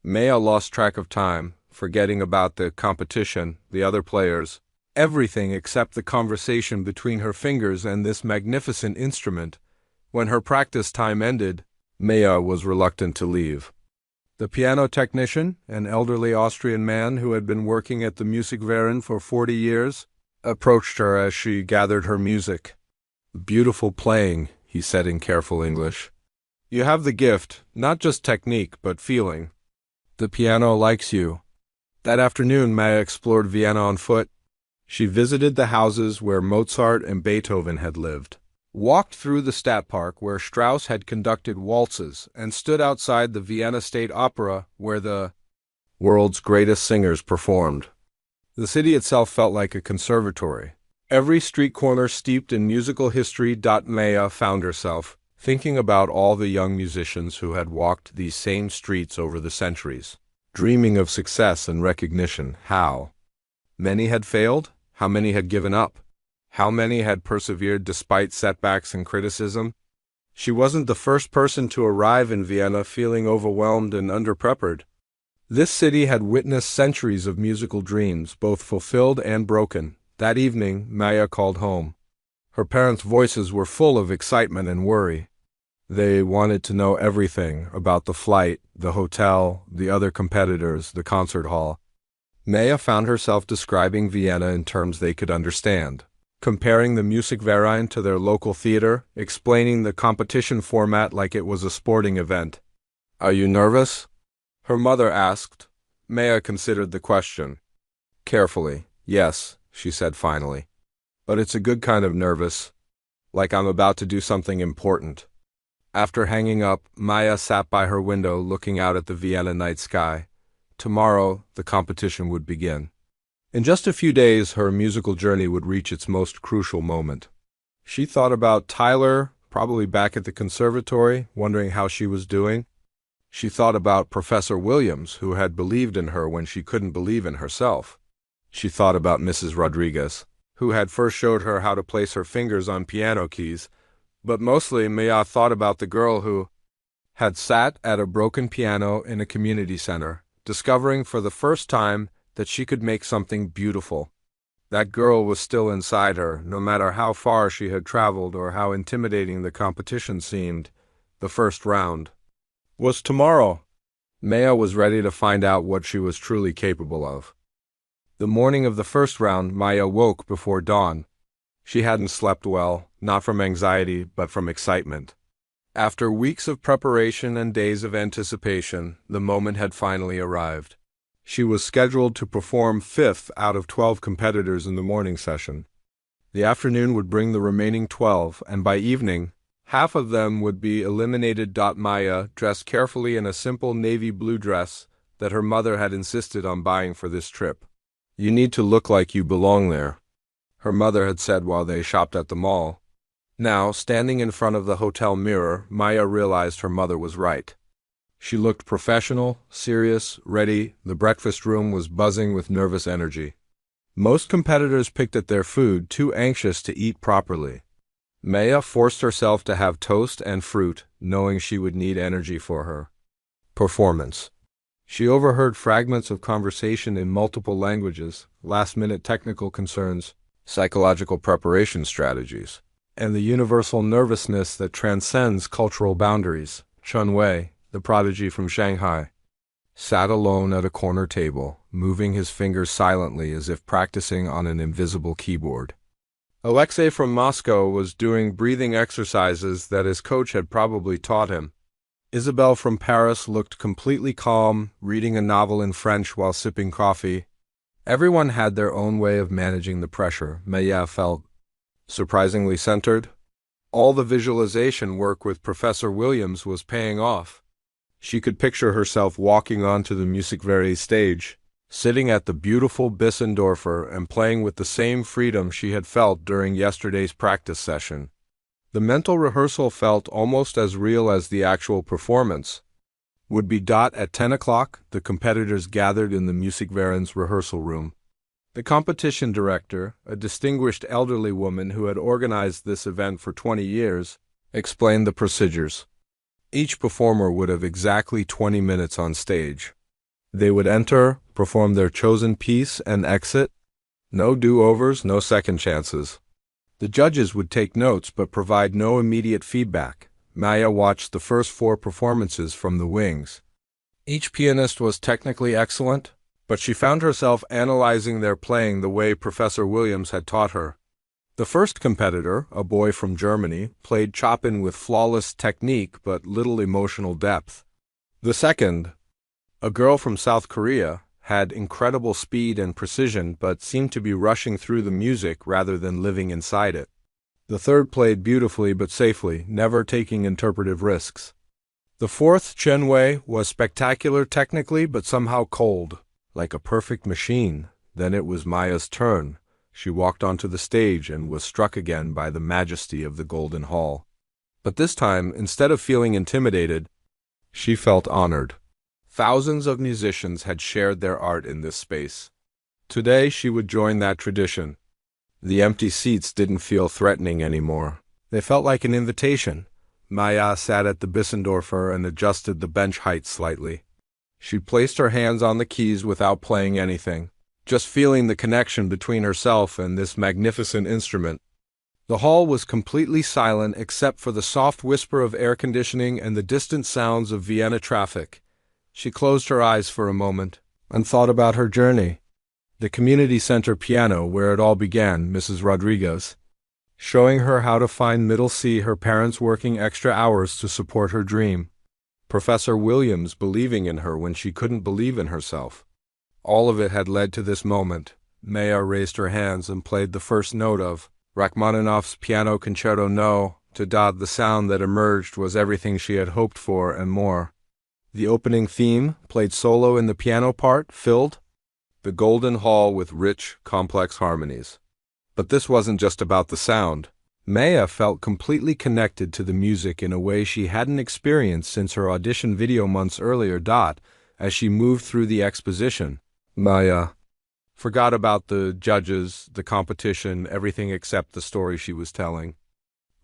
Maya lost track of time, forgetting about the competition, the other players, everything except the conversation between her fingers and this magnificent instrument. When her practice time ended, Maya was reluctant to leave. The piano technician, an elderly Austrian man who had been working at the Musikverein for 40 years, approached her as she gathered her music. "Beautiful playing," he said in careful English. "You have the gift, not just technique, but feeling. The piano likes you." That afternoon, Maya explored Vienna on foot. She visited the houses where Mozart and Beethoven had lived, walked through the Stadtpark where Strauss had conducted waltzes, and stood outside the Vienna State Opera where the world's greatest singers performed. The city itself felt like a conservatory, every street corner steeped in musical history. Maya found herself thinking about all the young musicians who had walked these same streets over the centuries, dreaming of success and recognition. How many had failed? How many had given up? How many had persevered despite setbacks and criticism? She wasn't the first person to arrive in Vienna feeling overwhelmed and underprepared. This city had witnessed centuries of musical dreams, both fulfilled and broken. That evening, Maya called home. Her parents' voices were full of excitement and worry. They wanted to know everything about the flight, the hotel, the other competitors, the concert hall. Maya found herself describing Vienna in terms they could understand, comparing the Musikverein to their local theater, explaining the competition format like it was a sporting event. "Are you nervous?" her mother asked. Maya considered the question carefully. "Yes," she said finally. "But it's a good kind of nervous, like I'm about to do something important." After hanging up, Maya sat by her window looking out at the Vienna night sky. Tomorrow, the competition would begin. In just a few days, her musical journey would reach its most crucial moment. She thought about Tyler, probably back at the conservatory, wondering how she was doing. She thought about Professor Williams, who had believed in her when she couldn't believe in herself. She thought about Mrs. Rodriguez, who had first showed her how to place her fingers on piano keys. But mostly, Maya thought about the girl who had sat at a broken piano in a community center, discovering for the first time that she could make something beautiful. That girl was still inside her, no matter how far she had traveled or how intimidating the competition seemed. The first round was tomorrow. Maya was ready to find out what she was truly capable of. The morning of the first round, Maya woke before dawn. She hadn't slept well, not from anxiety, but from excitement. After weeks of preparation and days of anticipation, the moment had finally arrived. She was scheduled to perform fifth out of 12 competitors in the morning session. The afternoon would bring the remaining 12, and by evening, half of them would be eliminated. Maya, dressed carefully in a simple navy blue dress that her mother had insisted on buying for this trip. "You need to look like you belong there," her mother had said while they shopped at the mall. Now, standing in front of the hotel mirror, Maya realized her mother was right. She looked professional, serious, ready. The breakfast room was buzzing with nervous energy. Most competitors picked at their food, too anxious to eat properly. Maya forced herself to have toast and fruit, knowing she would need energy for her performance. She overheard fragments of conversation in multiple languages, last-minute technical concerns, psychological preparation strategies, and the universal nervousness that transcends cultural boundaries. Chen Wei, the prodigy from Shanghai, sat alone at a corner table, moving his fingers silently as if practicing on an invisible keyboard. Alexei from Moscow was doing breathing exercises that his coach had probably taught him. Isabelle from Paris looked completely calm, reading a novel in French while sipping coffee. Everyone had their own way of managing the pressure. Maya felt surprisingly centered. All the visualization work with Professor Williams was paying off. She could picture herself walking onto the Musikverein stage, sitting at the beautiful Bissendorfer and playing with the same freedom she had felt during yesterday's practice session. The mental rehearsal felt almost as real as the actual performance. Would be at 10 o'clock, the competitors gathered in the Musikverein's rehearsal room. The competition director, a distinguished elderly woman who had organized this event for 20 years, explained the procedures. Each performer would have exactly 20 minutes on stage. They would enter, perform their chosen piece, and exit. No do-overs, no second chances. The judges would take notes but provide no immediate feedback. Maya watched the first 4 performances from the wings. Each pianist was technically excellent, but she found herself analyzing their playing the way Professor Williams had taught her. The first competitor, a boy from Germany, played Chopin with flawless technique but little emotional depth. The second, a girl from South Korea, had incredible speed and precision but seemed to be rushing through the music rather than living inside it. The third played beautifully but safely, never taking interpretive risks. The fourth, Chen Wei, was spectacular technically but somehow cold, like a perfect machine. Then it was Maya's turn. She walked onto the stage and was struck again by the majesty of the Golden Hall. But this time, instead of feeling intimidated, she felt honored. Thousands of musicians had shared their art in this space. Today she would join that tradition. The empty seats didn't feel threatening anymore. They felt like an invitation. Maya sat at the Bissendorfer and adjusted the bench height slightly. She placed her hands on the keys without playing anything, just feeling the connection between herself and this magnificent instrument. The hall was completely silent except for the soft whisper of air conditioning and the distant sounds of Vienna traffic. She closed her eyes for a moment and thought about her journey. The community center piano where it all began, Mrs. Rodriguez, showing her how to find middle C, her parents working extra hours to support her dream. Professor Williams believing in her when she couldn't believe in herself. All of it had led to this moment. Maya raised her hands and played the first note of Rachmaninoff's Piano Concerto No. The sound that emerged was everything she had hoped for and more. The opening theme, played solo in the piano part, filled the Golden Hall with rich, complex harmonies. But this wasn't just about the sound. Maya felt completely connected to the music in a way she hadn't experienced since her audition video months earlier. As she moved through the exposition, Maya forgot about the judges, the competition, everything except the story she was telling.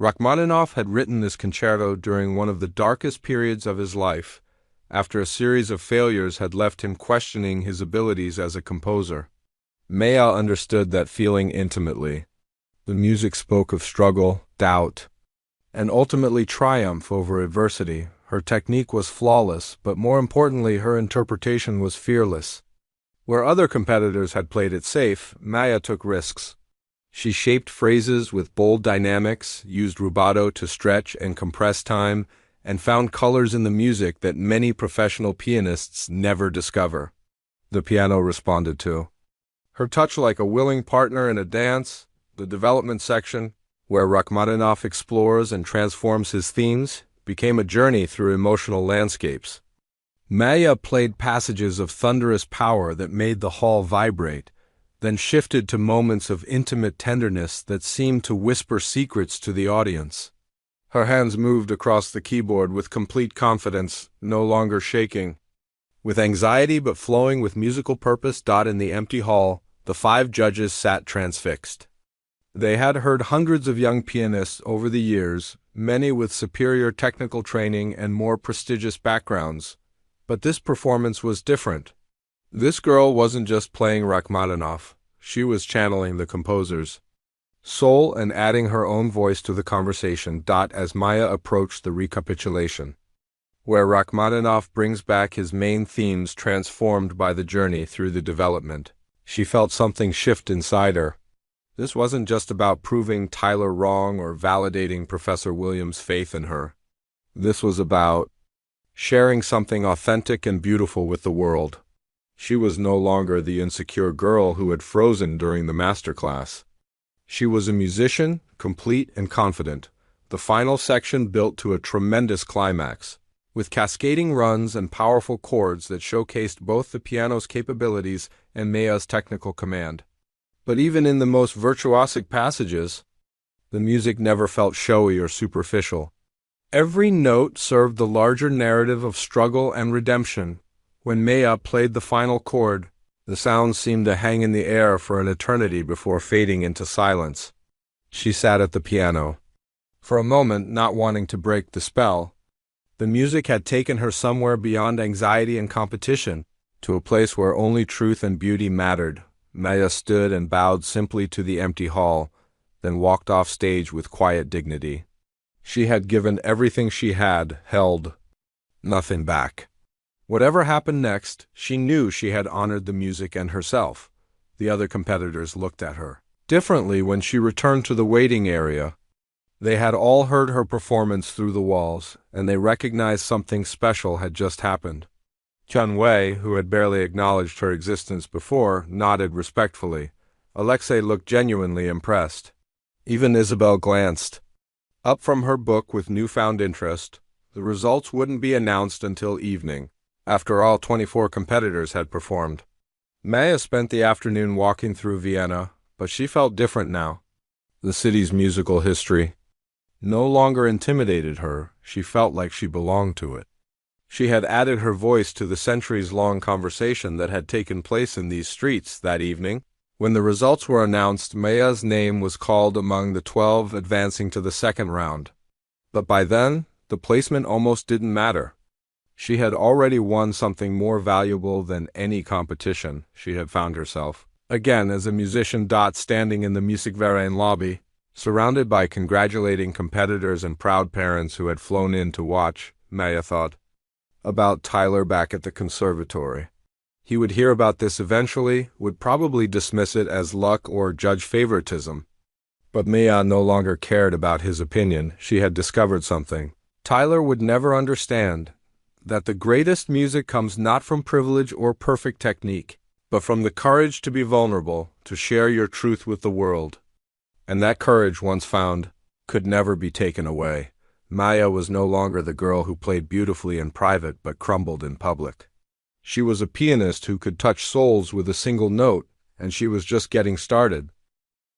Rachmaninoff had written this concerto during one of the darkest periods of his life, after a series of failures had left him questioning his abilities as a composer. Maya understood that feeling intimately. The music spoke of struggle, doubt, and ultimately triumph over adversity. Her technique was flawless, but more importantly, her interpretation was fearless. Where other competitors had played it safe, Maya took risks. She shaped phrases with bold dynamics, used rubato to stretch and compress time, and found colors in the music that many professional pianists never discover. The piano responded to her touch like a willing partner in a dance. The development section, where Rachmaninoff explores and transforms his themes, became a journey through emotional landscapes. Maya played passages of thunderous power that made the hall vibrate, then shifted to moments of intimate tenderness that seemed to whisper secrets to the audience. Her hands moved across the keyboard with complete confidence, no longer shaking. With anxiety but flowing with musical purpose. In the empty hall, The 5 judges sat transfixed. They had heard hundreds of young pianists over the years, many with superior technical training and more prestigious backgrounds. But this performance was different. This girl wasn't just playing Rachmaninoff, she was channeling the composer's soul and adding her own voice to the conversation. As Maya approached the recapitulation, where Rachmaninoff brings back his main themes transformed by the journey through the development, she felt something shift inside her. This wasn't just about proving Tyler wrong or validating Professor Williams' faith in her. This was about sharing something authentic and beautiful with the world. She was no longer the insecure girl who had frozen during the masterclass. She was a musician, complete and confident. The final section built to a tremendous climax, with cascading runs and powerful chords that showcased both the piano's capabilities and Maya's technical command. But even in the most virtuosic passages, the music never felt showy or superficial. Every note served the larger narrative of struggle and redemption. When Maya played the final chord, the sounds seemed to hang in the air for an eternity before fading into silence. She sat at the piano, for a moment not wanting to break the spell. The music had taken her somewhere beyond anxiety and competition, to a place where only truth and beauty mattered. Maya stood and bowed simply to the empty hall, then walked off stage with quiet dignity. She had given everything she had, held nothing back. Whatever happened next, she knew she had honored the music and herself. The other competitors looked at her differently when she returned to the waiting area. They had all heard her performance through the walls, and they recognized something special had just happened. Chun Wei, who had barely acknowledged her existence before, nodded respectfully. Alexei looked genuinely impressed. Even Isabel glanced up from her book with newfound interest. The results wouldn't be announced until evening, after all 24 competitors had performed. Maya spent the afternoon walking through Vienna, but she felt different now. The city's musical history no longer intimidated her. She felt like she belonged to it. She had added her voice to the centuries-long conversation that had taken place in these streets that evening. When the results were announced, Maya's name was called among the 12 advancing to the second round. But by then, the placement almost didn't matter. She had already won something more valuable than any competition. She had found herself again as a musician. Standing in the Musikverein lobby, surrounded by congratulating competitors and proud parents who had flown in to watch, Maya thought about Tyler back at the conservatory. He would hear about this eventually, would probably dismiss it as luck or judge favoritism. But Maya no longer cared about his opinion. She had discovered something Tyler would never understand, that the greatest music comes not from privilege or perfect technique, but from the courage to be vulnerable, to share your truth with the world. And that courage, once found, could never be taken away. Maya was no longer the girl who played beautifully in private but crumbled in public. She was a pianist who could touch souls with a single note, and she was just getting started.